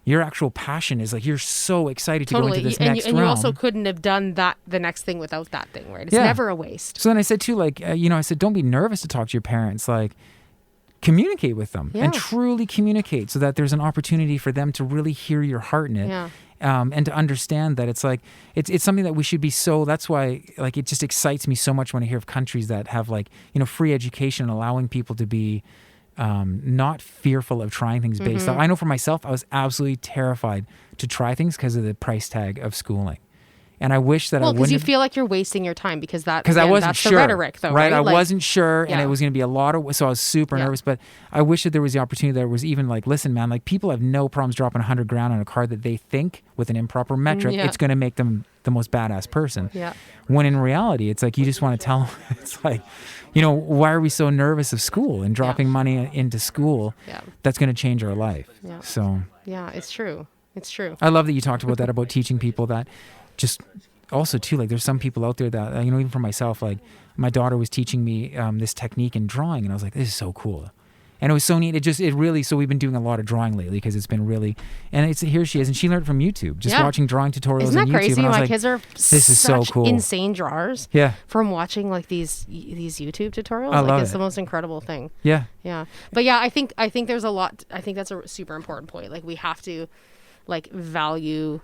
your actual passion is like, you're so excited to go into this next realm. And you also couldn't have done that, the next thing, without that thing, right? It's never a waste. So then I said too, like, you know, I said, don't be nervous to talk to your parents. Like, communicate with them and truly communicate, so that there's an opportunity for them to really hear your heart in it. And to understand that it's like, it's something that we should be so, that's why, like, it just excites me so much when I hear of countries that have, like, you know, free education and allowing people to be not fearful of trying things based on, I know for myself, I was absolutely terrified to try things because of the price tag of schooling. And I wish that I wouldn't. Well, because you feel like you're wasting your time, because I wasn't that's sure. The rhetoric, though, right? I wasn't sure, and it was going to be a lot of, so I was super nervous. But I wish that there was the opportunity, that was even like, listen, man, like, people have no problems dropping $100,000 on a card that they think, with an improper metric, it's going to make them the most badass person. When in reality, it's like, you just want to tell them, it's like, you know, why are we so nervous of school and dropping money into school? That's going to change our life. So it's true. It's true. I love that you talked about that, about teaching people that. Just also too, like, there's some people out there that, you know, even for myself, like, my daughter was teaching me this technique in drawing, and I was like, this is so cool. And it was so neat. It really, so we've been doing a lot of drawing lately, because it's been really, and it's, here she is, and she learned from YouTube, just watching drawing tutorials on YouTube. Isn't that crazy? And I was My like, kids are this is so cool. Insane drawers. From watching like these YouTube tutorials. I love it's it. the most incredible thing. Yeah. But yeah, I think there's a lot. I think that's a super important point. Like, we have to, like, value,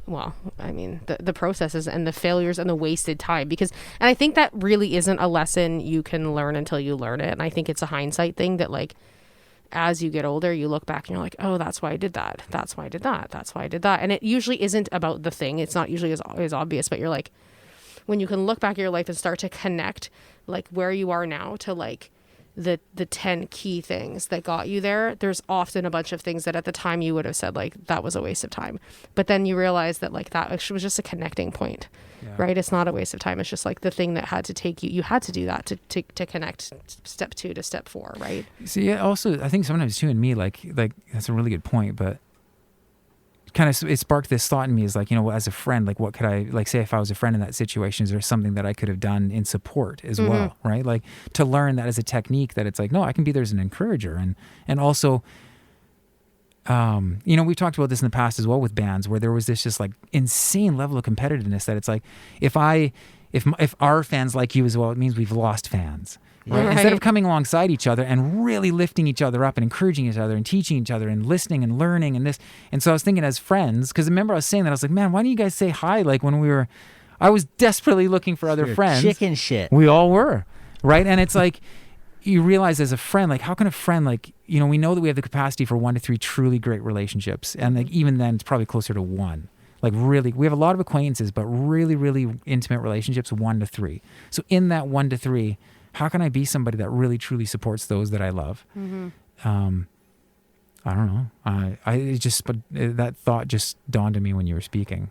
well, I mean, the processes and the failures and the wasted time, and I think that really isn't a lesson you can learn until you learn it. And I think it's a hindsight thing that, like, as you get older, you look back and you're like, oh, that's why I did that. That's why I did that. That's why I did that. And it usually isn't about the thing. It's not usually as obvious, but you're like, when you can look back at your life and start to connect, like, where you are now to, like, the 10 key things that got you there, there's often a bunch of things that at the time you would have said, like, that was a waste of time. But then you realize that, like, that actually was just a connecting point, right? It's not a waste of time. It's just, like, the thing that had to take you had to do that to connect step 2 to step 4, right? See, also, I think sometimes too, in me, like that's a really good point, but kind of, it sparked this thought in me, is like, you know, as a friend, like, what could I, like, say if I was a friend in that situation, is there something that I could have done in support as well, right? Like, to learn that as a technique, that it's like, no, I can be there as an encourager. And also, you know, we've talked about this in the past as well with bands, where there was this just, like, insane level of competitiveness that it's like, if our fans like you as well, it means we've lost fans. Right? Instead of coming alongside each other and really lifting each other up and encouraging each other and teaching each other and listening and learning and this. And so I was thinking, as friends, because remember I was saying that, I was like, man, why don't you guys say hi? Like, when I was desperately looking for other friends. Chicken shit. We all were. Right. And it's like, you realize as a friend, like, how can a friend, like, you know, we know that we have the capacity for 1 to 3 truly great relationships. And, like, even then it's probably closer to 1. Like, really, we have a lot of acquaintances, but really, really intimate relationships, 1 to 3. So in that 1 to 3, how can I be somebody that really truly supports those that I love? I don't know. But that thought just dawned on me when you were speaking.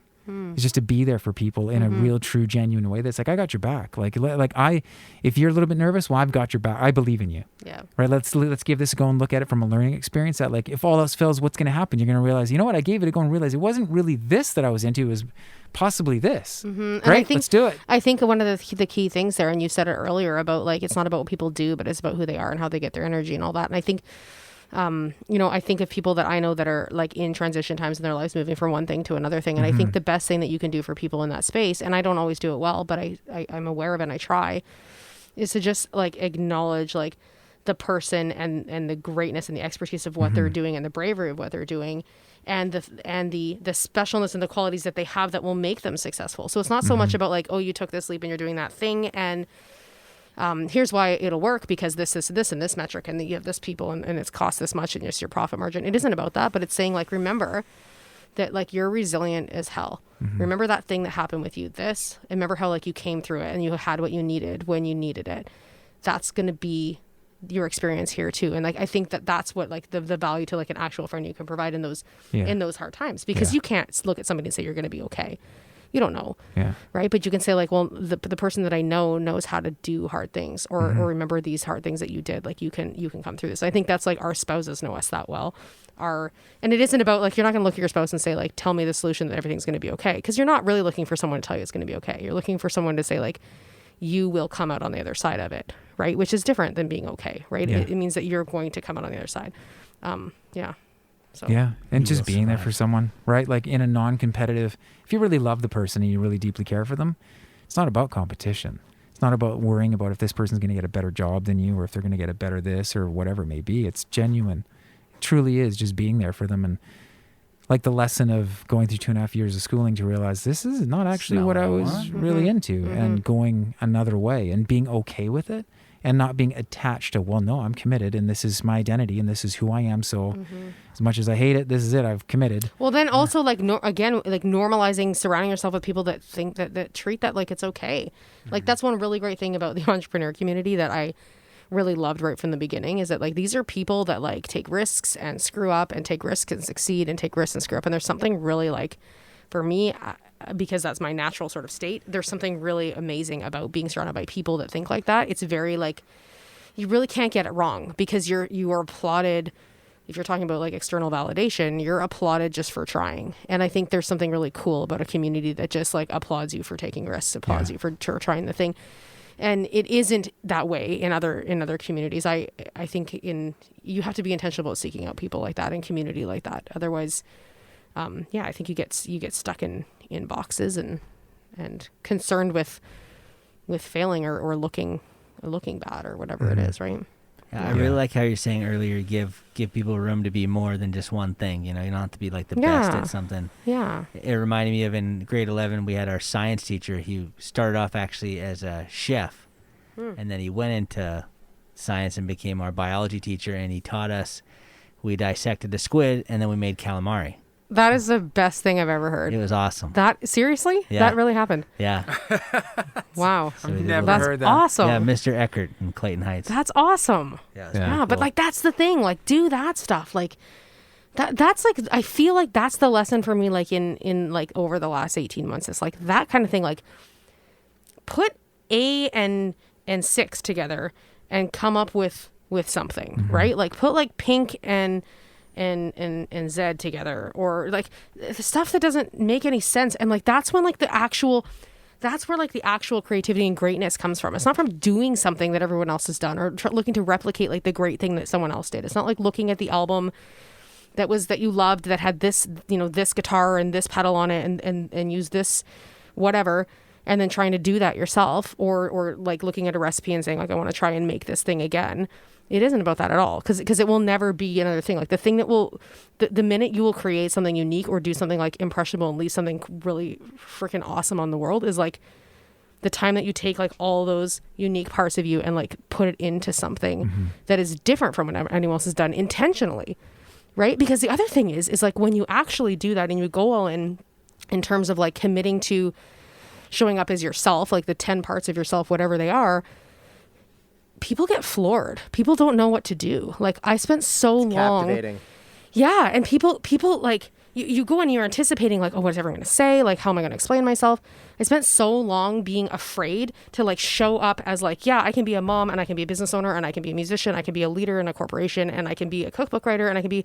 It's just to be there for people in a real, true, genuine way. That's like, I got your back. If you're a little bit nervous, well, I've got your back. I believe in you. Yeah. Right. Let's give this a go and look at it from a learning experience. That like, if all else fails, what's going to happen? You're going to realize, you know what? I gave it a go and realize it wasn't really this that I was into. It was possibly this. Right. Let's do it. I think one of the key things there, and you said it earlier about like, it's not about what people do, but it's about who they are and how they get their energy and all that. And I think, I think of people that I know that are like in transition times in their lives, moving from one thing to another thing. And I think the best thing that you can do for people in that space, and I don't always do it well, but I'm aware of it and I try, is to just like acknowledge like the person and the greatness and the expertise of what they're doing and the bravery of what they're doing and the specialness and the qualities that they have that will make them successful. So it's not so much about like, oh, you took this leap and you're doing that thing and here's why it'll work because this, and this metric, and you have this people and it's cost this much and just your profit margin. It isn't about that, but it's saying like, remember that like you're resilient as hell. Remember that thing that happened with you, this, and remember how like you came through it and you had what you needed when you needed it. That's going to be your experience here too. And like, I think that that's what like the value to like an actual friend you can provide in those hard times, because you can't look at somebody and say, you're going to be okay. You don't know. Yeah. Right. But you can say like, well, the person that I know knows how to do hard things or remember these hard things that you did. Like you can come through this. I think that's like our spouses know us that well. And it isn't about like, you're not going to look at your spouse and say like, tell me the solution that everything's going to be okay. Cause you're not really looking for someone to tell you it's going to be okay. You're looking for someone to say like, you will come out on the other side of it. Right. Which is different than being okay. Right. Yeah. It means that you're going to come out on the other side. So. Yeah, and just being there for someone, right? Like in a non-competitive, if you really love the person and you really deeply care for them, it's not about competition. It's not about worrying about if this person's going to get a better job than you or if they're going to get a better this or whatever it may be. It's genuine. It truly is just being there for them. And like the lesson of going through 2.5 years of schooling to realize this is not actually what I was really into and going another way and being okay with it. And not being attached to, well, no, I'm committed and this is my identity and this is who I am. So as much as I hate it, this is it. I've committed. Well, then also like, like normalizing, surrounding yourself with people that think that treat that like it's okay. Like that's one really great thing about the entrepreneur community that I really loved right from the beginning is that like, these are people that like take risks and screw up and take risks and succeed and take risks and screw up. And there's something really like, for me, because that's my natural sort of state, there's something really amazing about being surrounded by people that think like that. It's very like, you really can't get it wrong because you are applauded. If you're talking about like external validation, you're applauded just for trying. And I think there's something really cool about a community that just like applauds you for taking risks, applauds you for trying the thing. And it isn't that way in other communities. I think you have to be intentional about seeking out people like that and community like that. Otherwise, I think you get stuck in boxes and concerned with failing or looking bad or whatever it is, right? Yeah, I really like how you're saying earlier, give people room to be more than just one thing. You know, you don't have to be like the best at something. Yeah. It reminded me of in grade 11, we had our science teacher. He started off actually as a chef, and then he went into science and became our biology teacher, and he taught us. We dissected a squid, and then we made calamari. That is the best thing I've ever heard. It was awesome. Seriously? Yeah. That really happened? Yeah. Wow. So I've never heard that. That's awesome. Yeah, Mr. Eckert in Clayton Heights. That's awesome. Yeah, cool. But like that's the thing. Like do that stuff. Like that's like I feel like that's the lesson for me. Like in like over the last 18 months, it's like that kind of thing. Like put A and 6 together and come up with something, right? Like put like pink and Z together, or like the stuff that doesn't make any sense. And like that's when like that's where like the actual creativity and greatness comes from. It's not from doing something that everyone else has done or looking to replicate like the great thing that someone else did. It's not like looking at the album that you loved that had this, this guitar and this pedal on it and use this whatever, and then trying to do that yourself, or like looking at a recipe and saying like, I want to try and make this thing again. It isn't about that at all, because it will never be another thing. Like the thing that will, the minute you will create something unique or do something like impressionable and leave something really freaking awesome on the world is like the time that you take like all those unique parts of you and like put it into something that is different from what anyone else has done intentionally, right? Because the other thing is like when you actually do that and you go all in terms of like committing to showing up as yourself, like the 10 parts of yourself, whatever they are, people get floored. People don't know what to do. Like I spent so long. Captivating. Yeah. And people like, you go and you're anticipating like, oh, what's everyone going to say? Like, how am I going to explain myself? I spent so long being afraid to like show up as like, yeah, I can be a mom and I can be a business owner and I can be a musician. I can be a leader in a corporation and I can be a cookbook writer and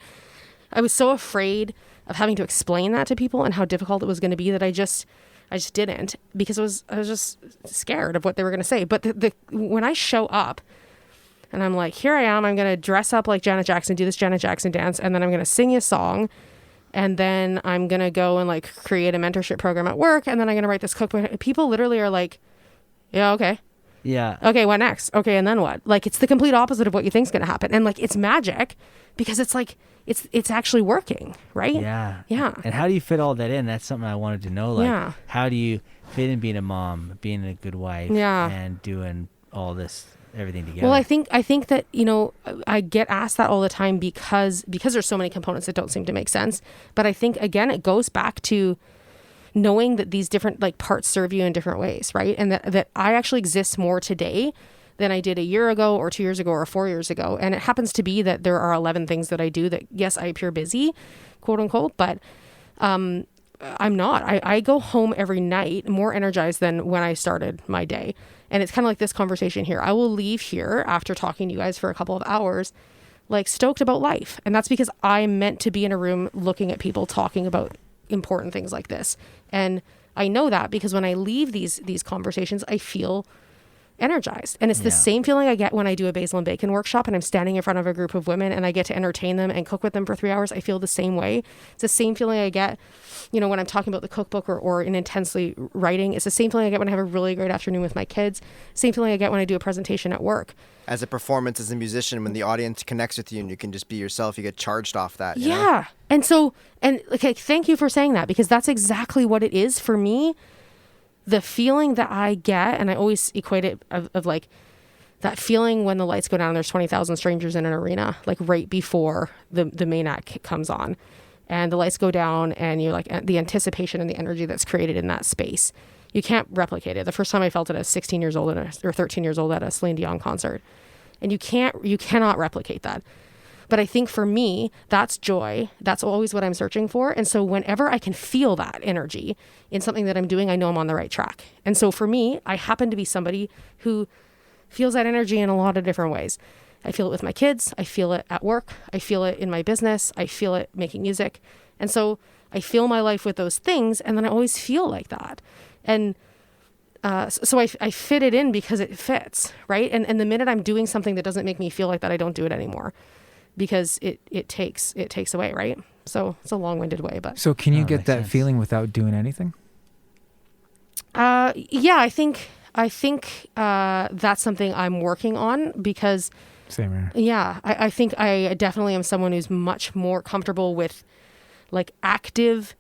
I was so afraid of having to explain that to people and how difficult it was going to be that I just didn't, because I was just scared of what they were going to say. But when I show up and I'm like, here I am, I'm going to dress up like Janet Jackson, do this Janet Jackson dance, and then I'm going to sing you a song. And then I'm going to go and like create a mentorship program at work. And then I'm going to write this cookbook. People literally are like, yeah, okay. Yeah. Okay, what next? Okay, and then what? Like, it's the complete opposite of what you think is going to happen. And like, it's magic because it's like, it's actually working, right? Yeah. Yeah. And how do you fit all that in? That's something I wanted to know. Like, Yeah. how do you fit in being a mom, being a good wife, Yeah. and doing all this, everything together? Well, I think that, you know, I get asked that all the time because there's so many components that don't seem to make sense. But I think, again, it goes back to knowing that these different like parts serve you in different ways, right? And that I actually exist more today than I did a year ago or 2 years ago or 4 years ago. And it happens to be that there are 11 things that I do that, yes, I appear busy, quote unquote, but I'm not. I go home every night more energized than when I started my day. And it's kind of like this conversation here. I will leave here after talking to you guys for a couple of hours, like stoked about life. And that's because I'm meant to be in a room looking at people talking about important things like this. And I know that because when I leave these conversations, I feel energized. And it's the same feeling I get when I do a Basil and Bacon workshop and I'm standing in front of a group of women and I get to entertain them and cook with them for 3 hours. I feel the same way. It's the same feeling I get, you know, when I'm talking about the cookbook or in intensely writing. It's the same feeling I get when I have a really great afternoon with my kids. Same feeling I get when I do a presentation at work. As a performance, as a musician, when the audience connects with you and you can just be yourself, you get charged off that. You know? And so, and okay, thank you for saying that, because that's exactly what it is for me. The feeling that I get, and I always equate it of like that feeling when the lights go down and there's 20,000 strangers in an arena, like right before the main act comes on and the lights go down and you're like the anticipation and the energy that's created in that space. You can't replicate it. The first time I felt it, I was 16 years old or 13 years old at a Celine Dion concert. And you cannot replicate that. But I think for me, that's joy. That's always what I'm searching for. And so whenever I can feel that energy in something that I'm doing, I know I'm on the right track. And so for me, I happen to be somebody who feels that energy in a lot of different ways. I feel it with my kids. I feel it at work. I feel it in my business. I feel it making music. And so I feel my life with those things. And then I always feel like that. And so I fit it in because it fits, right? And the minute I'm doing something that doesn't make me feel like that, I don't do it anymore. Because it takes away, right? So it's a long-winded way, but so can you get that sense. feeling without doing anything? Yeah, I think that's something I'm working on because Same here. yeah, I think I definitely am someone who's much more comfortable with like active.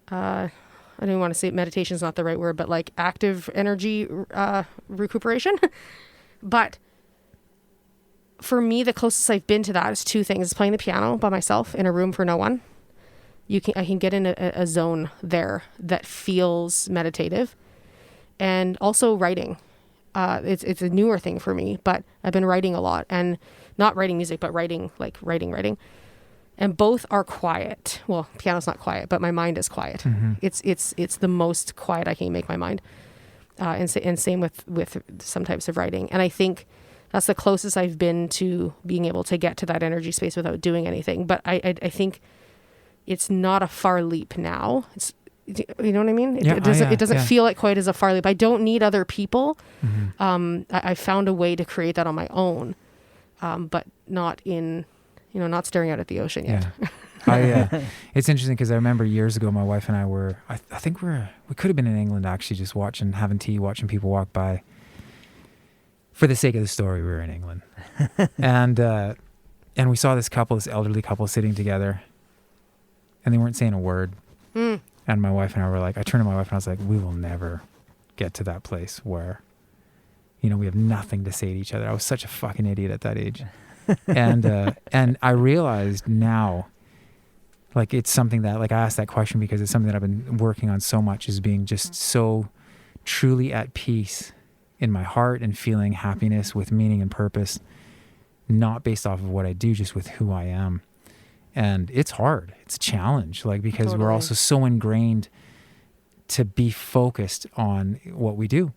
I don't want to say meditation is not the right word, but like active energy recuperation, but. For me, the closest I've been to that is two things. It's playing the piano by myself in a room for no one. I can get in a zone there that feels meditative. And also writing. It's a newer thing for me, but I've been writing a lot. And not writing music, but writing. And both are quiet. Well, piano's not quiet, but my mind is quiet. Mm-hmm. It's the most quiet I can make my mind. And same with some types of writing. And I think that's the closest I've been to being able to get to that energy space without doing anything. But I think it's not a far leap now. It's, you know what I mean? It doesn't feel like quite as a far leap. I don't need other people. Mm-hmm. I found a way to create that on my own, but not not staring out at the ocean yet. Yeah. It's interesting because I remember years ago, my wife and I were, I think we could have been in England actually, just having tea, watching people walk by. For the sake of the story, we were in England, and we saw this elderly couple sitting together, and they weren't saying a word. Mm. And my wife and I were like, I turned to my wife and I was like, we will never get to that place where, we have nothing to say to each other. I was such a fucking idiot at that age, and I realized now, like it's something that like I asked that question because it's something that I've been working on so much, is being just so truly at peace in my heart and feeling happiness with meaning and purpose, not based off of what I do, just with who I am. And it's hard. It's a challenge, like, because we're also so ingrained to be focused on what we do.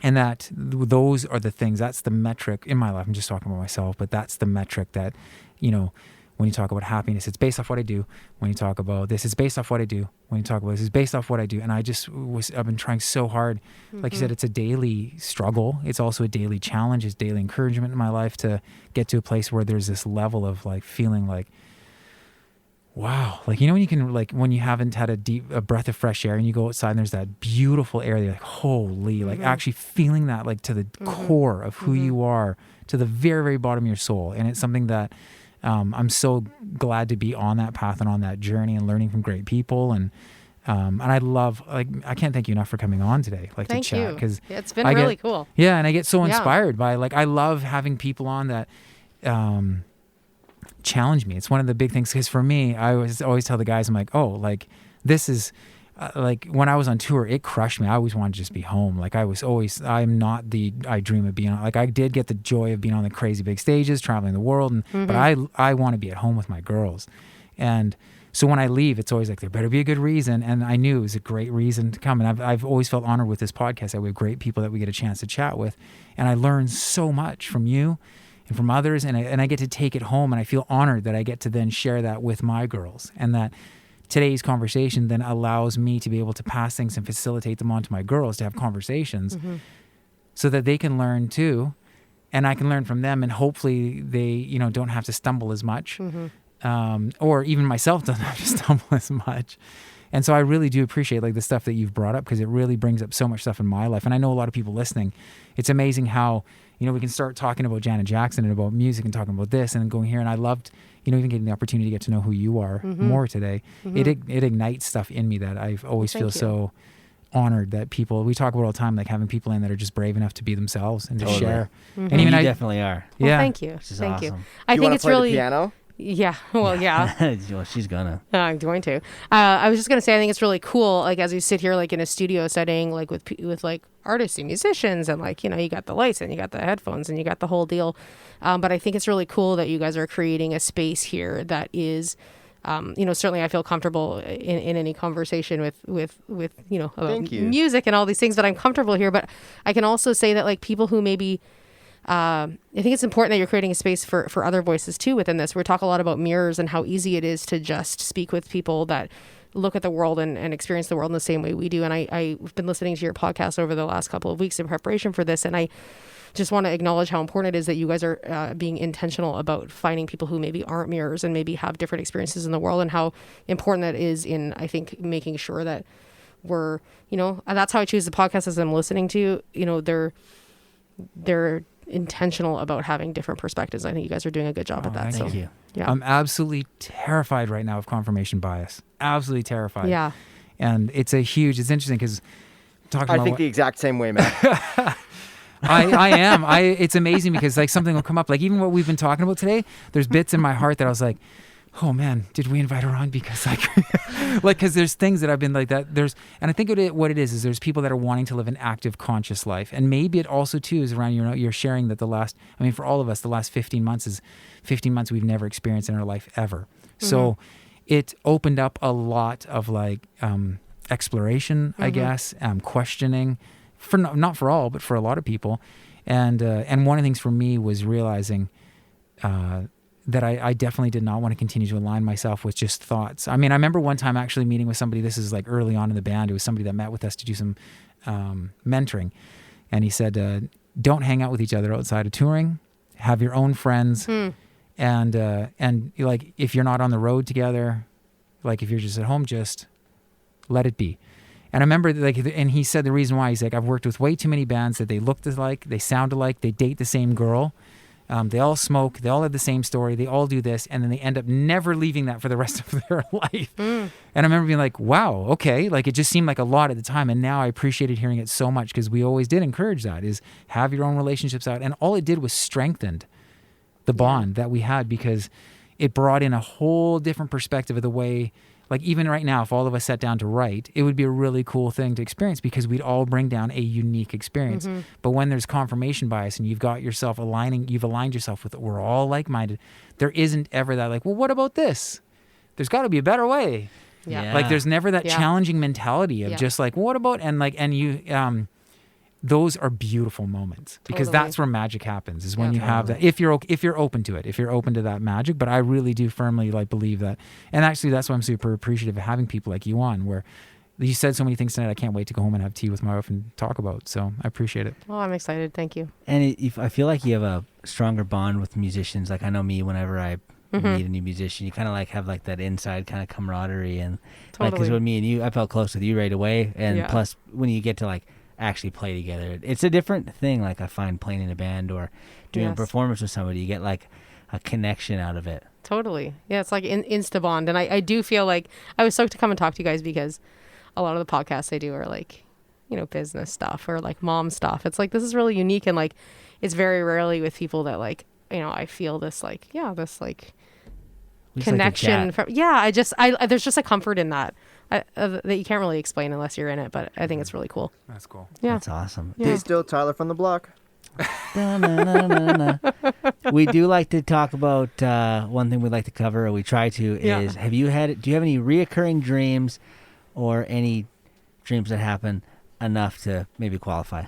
And that those are the things, that's the metric in my life. I'm just talking about myself, but that's the metric that, you know, when you talk about happiness, it's based off what I do. When you talk about this, it's based off what I do. When you talk about this, it's based off what I do. And I've been trying so hard. Like you said, it's a daily struggle. It's also a daily challenge. It's daily encouragement in my life to get to a place where there's this level of like feeling like, wow. Like, you know, when you can, like, when you haven't had a breath of fresh air and you go outside and there's that beautiful air, you're like, holy, like actually feeling that, like, to the core of who you are, to the very, very bottom of your soul. And it's something that I'm so glad to be on that path and on that journey and learning from great people. And I love, like, I can't thank you enough for coming on today, like, to chat. Because it's been really cool. Yeah. And I get so inspired by, like, I love having people on that, challenge me. It's one of the big things, because for me, I always tell the guys, I'm like, oh, like, this is like, when I was on tour, it crushed me. I always wanted to just be home. Like, I'm not I dream of being on, like, I did get the joy of being on the crazy big stages, traveling the world, but I want to be at home with my girls. And so when I leave, it's always like, there better be a good reason. And I knew it was a great reason to come. And I've always felt honored with this podcast that we have great people that we get a chance to chat with. And I learned so much from you and from others, and I get to take it home, and I feel honored that I get to then share that with my girls, and that today's conversation then allows me to be able to pass things and facilitate them on to my girls to have conversations so that they can learn too, and I can learn from them, and hopefully they, you know, don't have to stumble as much, or even myself doesn't have to stumble as much. And so I really do appreciate, like, the stuff that you've brought up, because it really brings up so much stuff in my life. And I know a lot of people listening, it's amazing how, you know, we can start talking about Janet Jackson and about music and talking about this and then going here. And I loved, you know, even getting the opportunity to get to know who you are more today. It ignites stuff in me that I've always feel so honored that we talk about all the time, like, having people in that are just brave enough to be themselves and to share. And even you definitely are. Well, thank you. Which is thank awesome. you. I think it's play really the piano? Yeah. Well, yeah. Well, she's gonna. I'm going to. I was just gonna say, I think it's really cool, like, as you sit here, like, in a studio setting, like, with like artists and musicians, and, like, you know, you got the lights and you got the headphones and you got the whole deal. But I think it's really cool that you guys are creating a space here that is, you know, certainly I feel comfortable in any conversation with you know, about music and all these things, but I'm comfortable here. But I can also say that, like, people who maybe, I think it's important that you're creating a space for other voices too within this. We talk a lot about mirrors and how easy it is to just speak with people that look at the world and experience the world in the same way we do. And I've been listening to your podcast over the last couple of weeks in preparation for this, and I just want to acknowledge how important it is that you guys are being intentional about finding people who maybe aren't mirrors and maybe have different experiences in the world, and how important that is in, I think, making sure that we're, you know, and that's how I choose the podcast as I'm listening to, you know, they're intentional about having different perspectives. I think you guys are doing a good job at that. Thank you. Yeah. I'm absolutely terrified right now of confirmation bias. Absolutely terrified. Yeah. And it's interesting because I think the exact same way, man. I am. It's amazing because, like, something will come up, like even what we've been talking about today, there's bits in my heart that I was like, oh man, did we invite her on? Because because there's things that I've been like that. And I think what it is there's people that are wanting to live an active, conscious life. And maybe it also too is around, you're sharing that for all of us, the last 15 months is 15 months we've never experienced in our life ever. So it opened up a lot of, like, exploration, I guess, questioning, not for all, but for a lot of people. And one of the things for me was realizing, that I definitely did not want to continue to align myself with just thoughts. I mean, I remember one time actually meeting with somebody, this is like early on in the band, it was somebody that met with us to do some mentoring. And he said, don't hang out with each other outside of touring, have your own friends. And like, if you're not on the road together, like if you're just at home, just let it be. And I remember, like, and he said the reason why, he's like, I've worked with way too many bands that they looked alike, they sound alike, they date the same girl. They all smoke, they all have the same story, they all do this, and then they end up never leaving that for the rest of their life. And I remember being like, wow, okay, like, it just seemed like a lot at the time, and now I appreciated hearing it so much, because we always did encourage that, is have your own relationships out, and all it did was strengthened the bond that we had, because it brought in a whole different perspective of the way like even right now, if all of us sat down to write, it would be a really cool thing to experience because we'd all bring down a unique experience. But when there's confirmation bias and you've got yourself you've aligned yourself with it, we're all like-minded. There isn't ever that like, well, what about this? There's got to be a better way. Yeah. Like there's never that challenging mentality of just like, what about, and you, those are beautiful moments because that's where magic happens is when you have that, if you're open to it, if you're open to that magic. But I really do firmly like believe that. And actually that's why I'm super appreciative of having people like you on, where you said so many things tonight. I can't wait to go home and have tea with my wife and talk about. So I appreciate it. Oh, I'm excited. Thank you. And I feel like you have a stronger bond with musicians. Like I know me, whenever I meet a new musician, you kind of like have like that inside kind of camaraderie, and like because with me and you, I felt close with you right away. And plus when you get to like actually play together, it's a different thing. Like I find playing in a band or doing a performance with somebody, you get like a connection out of it. Totally. Yeah, it's like insta bond. And I do feel like I was stoked to come and talk to you guys because a lot of the podcasts I do are like, you know, business stuff or like mom stuff. It's like, this is really unique. And like, it's very rarely with people that like, you know, I feel this like, this like connection. There's just a comfort in that. That you can't really explain unless you're in it, but I think it's really cool. That's cool. Yeah. That's awesome. Yeah. He's still Tyler from the block. We do like to talk about one thing we'd like to cover, or we try to, is do you have any reoccurring dreams or any dreams that happen enough to maybe qualify?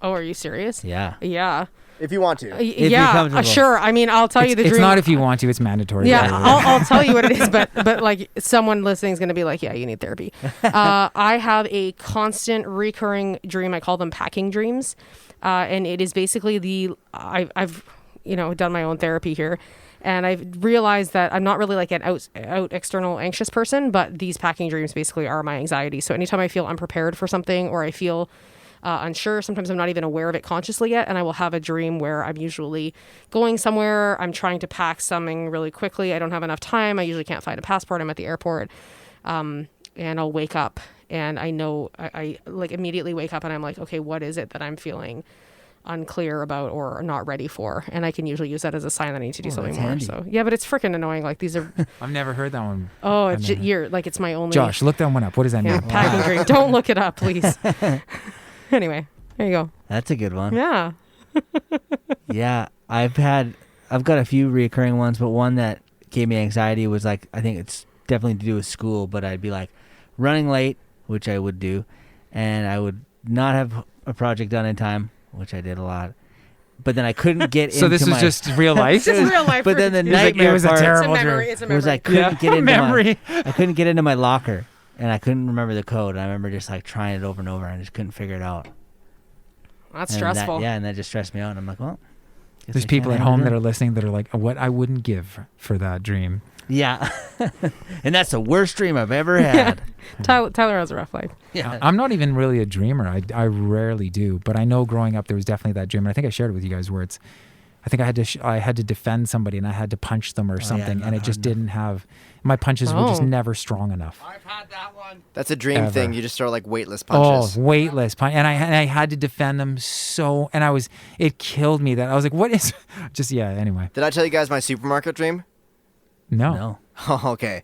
Oh, are you serious? Yeah. Yeah. If you want to. Sure. I mean, I'll tell you the dream. It's not if you want to, it's mandatory. Yeah, I'll tell you what it is, but like someone listening is going to be like, yeah, you need therapy. I have a constant recurring dream. I call them packing dreams. And it is basically I've done my own therapy here, and I've realized that I'm not really like an out external anxious person, but these packing dreams basically are my anxiety. So anytime I feel unprepared for something or I feel unsure, sometimes I'm not even aware of it consciously yet, and I will have a dream where I'm usually going somewhere, I'm trying to pack something really quickly, I don't have enough time, I usually can't find a passport, I'm at the airport, and I'll wake up and I know I like immediately wake up and I'm like, okay, what is it that I'm feeling unclear about or not ready for? And I can usually use that as a sign that I need to do something more. Handy. So yeah, but it's freaking annoying. Like these are I've never heard that one. oh, it's my only Josh, look that one up. What does that mean? Packing dream. Don't look it up, please. Anyway, there you go. That's a good one. Yeah. Yeah, I've got a few reoccurring ones, but one that gave me anxiety was like, I think it's definitely to do with school, but I'd be like running late, which I would do, and I would not have a project done in time, which I did a lot. But then I couldn't get so into this was just real life? This is real life. But then the nightmare was a part terrible dream. It's a memory. was I couldn't get into I couldn't get into my locker, and I couldn't remember the code. And I remember just like trying it over and over, and I just couldn't figure it out. That's stressful. And that just stressed me out. And I'm like, well, there's people at home that are listening that are like, what I wouldn't give for that dream. Yeah. And that's the worst dream I've ever had. Tyler has a rough life. Yeah. I'm not even really a dreamer. I rarely do, but I know growing up there was definitely that dream, and I think I shared it with you guys where I think I had to defend somebody and I had to punch them or something, and it just didn't have, my punches were just never strong enough. I've had that one. That's a dream thing. You just throw like weightless punches. Oh, weightless punch, and I had to defend them and it killed me that I was like, what is, just anyway. Did I tell you guys my supermarket dream? No. Oh, okay.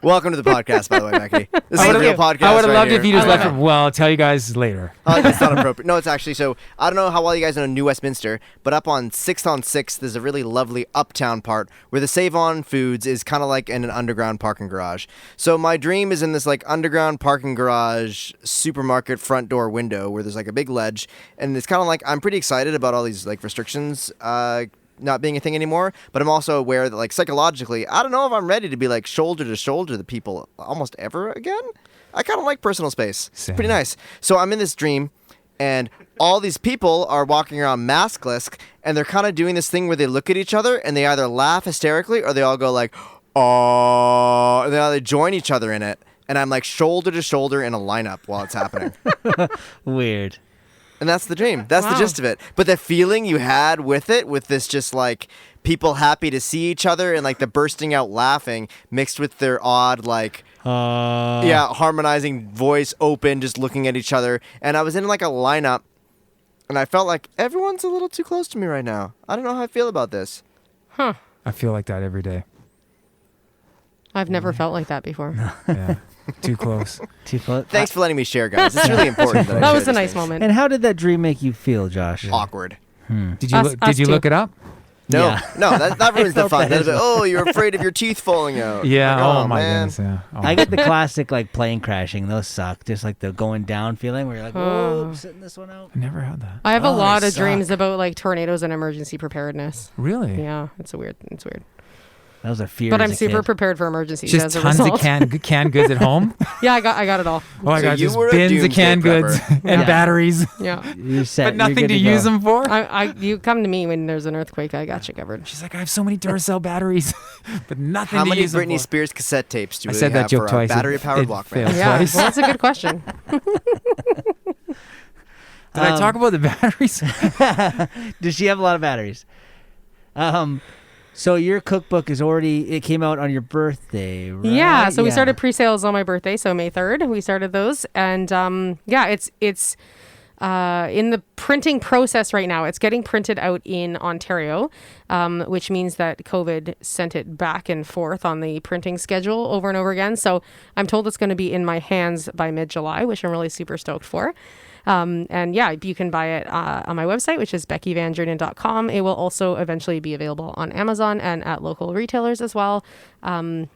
Welcome to the podcast, by the way, Becky. This is a real podcast. I would have loved here. if you just left it. Well, I'll tell you guys later. It's not appropriate. No, it's actually, so I don't know how well you guys know New Westminster, but up on 6th on 6th, there's a really lovely uptown part where the Save On Foods is kind of like in an underground parking garage. So my dream is in this like underground parking garage supermarket front door window where there's like a big ledge, and it's kind of like, I'm pretty excited about all these like restrictions not being a thing anymore, but I'm also aware that like psychologically, I don't know if I'm ready to be like shoulder to shoulder the people almost ever again. I kind of like personal space. It's pretty nice. So I'm in this dream, and all these people are walking around maskless, and they're kind of doing this thing where they look at each other and they either laugh hysterically or they all go like, oh, and they join each other in it. And I'm like shoulder to shoulder in a lineup while it's happening. Weird. And that's the dream. That's the gist of it. But the feeling you had with it, with this just like people happy to see each other and like the bursting out laughing mixed with their odd like, harmonizing voice open, just looking at each other. And I was in like a lineup and I felt like everyone's a little too close to me right now. I don't know how I feel about this. I feel like that every day. I've never felt like that before. Yeah. Too close. Too close. Thanks for letting me share, guys. It's really important. That I That share was a these nice things. moment. And how did that dream make you feel, Josh? Awkward. Did you Us- look, did us you too. look it up? No, Yeah. no, that ruins the felt fun. that That's as like, well. oh, you're afraid of your teeth falling out. Yeah. Like, oh my man. goodness. Yeah. Oh. I get the classic like plane crashing. Those suck. Just like the going down feeling where you're like, whoa, I'm sitting this one out. I never had that. I have a Oh, lot they of dreams suck. about like tornadoes and emergency preparedness. Really? Yeah, it's weird. That was a fear. But as I'm a super kid. prepared for emergencies Just as a tons result. of canned goods at home. Yeah, I got it all. Oh, I So got you just were a bins of canned doomsday goods prepper. and Yeah. batteries, Yeah. You're set. but You're nothing good to go. use them for. You come to me when there's an earthquake. I got you covered. She's like, I have so many Duracell batteries, but nothing How to many use them Britney for. Spears cassette tapes do I we said that have joke for a twice. battery-powered It Walkman? failed. Yeah, Twice. well, that's a good question. Did I talk about the batteries? Does she have a lot of batteries? So your cookbook is already. It came out on your birthday, right? Yeah, so we started pre-sales on my birthday, so May 3rd. We started those, and it's in the printing process right now. It's getting printed out in Ontario, which means that COVID sent it back and forth on the printing schedule over and over again. So I'm told it's going to be in my hands by mid-July, which I'm really super stoked for. And yeah, you can buy it on my website, which is BeckyVanDrunen.com. It will also eventually be available on Amazon and at local retailers as well. And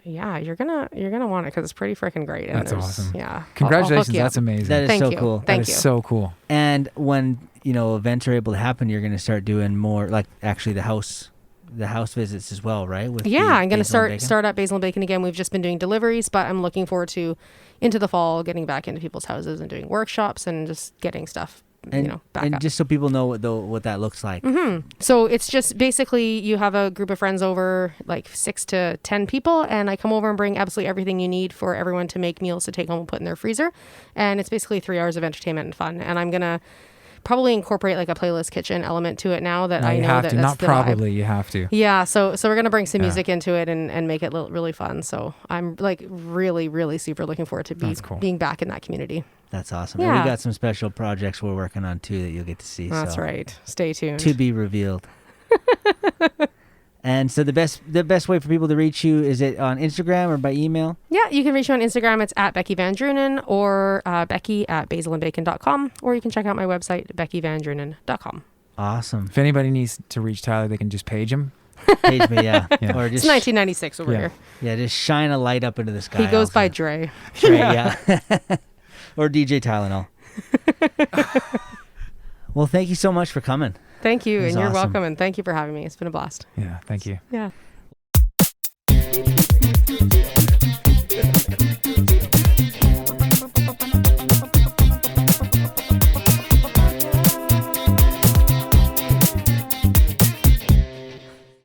yeah, you're gonna want it because it's pretty freaking great. And That's there's- awesome. Yeah, I'll hook Congratulations, you up. that's amazing. That is Thank so you. cool. Thank That you. is so cool. And when events are able to happen, you're going to start doing more, like actually the house visits as well, right? With Yeah, the I'm going to Basil and Bacon? start up Basil and Bacon again. We've just been doing deliveries, but I'm looking forward to into the fall getting back into people's houses and doing workshops and just getting stuff, And, back and up. just so people know what that looks like. So it's just basically you have a group of friends over, like 6 to 10 people, and I come over and bring absolutely everything you need for everyone to make meals to take home and put in their freezer. And it's basically 3 hours of entertainment and fun. And I'm going to probably incorporate like a playlist kitchen element to it now that No, I you know have that to. that's Not the probably. vibe. You have to. Yeah, so we're gonna bring some Yeah. music into it and make it really fun. So I'm like really, really super looking forward to That's cool. being back in that community. That's awesome. And Yeah. we got some special projects we're working on too that you'll get to see. That's so. right. Stay tuned. To be revealed. And so the best way for people to reach you, is it on Instagram or by email? Yeah, you can reach me on Instagram. It's at Becky Van Drunen or Becky at basilandbacon.com, or you can check out my website, BeckyVanDrunen.com. Awesome. If anybody needs to reach Tyler, they can just page him. Page me, yeah. Yeah. Or It's just 1996 over Yeah. here. yeah, just shine a light up into the sky. He goes by Alfred. Dre. Trey, yeah. Or DJ Tylenol. Well, thank you so much for coming. Thank you, It was and you're awesome. welcome, and thank you for having me. It's been a blast. Yeah. Thank you. Yeah.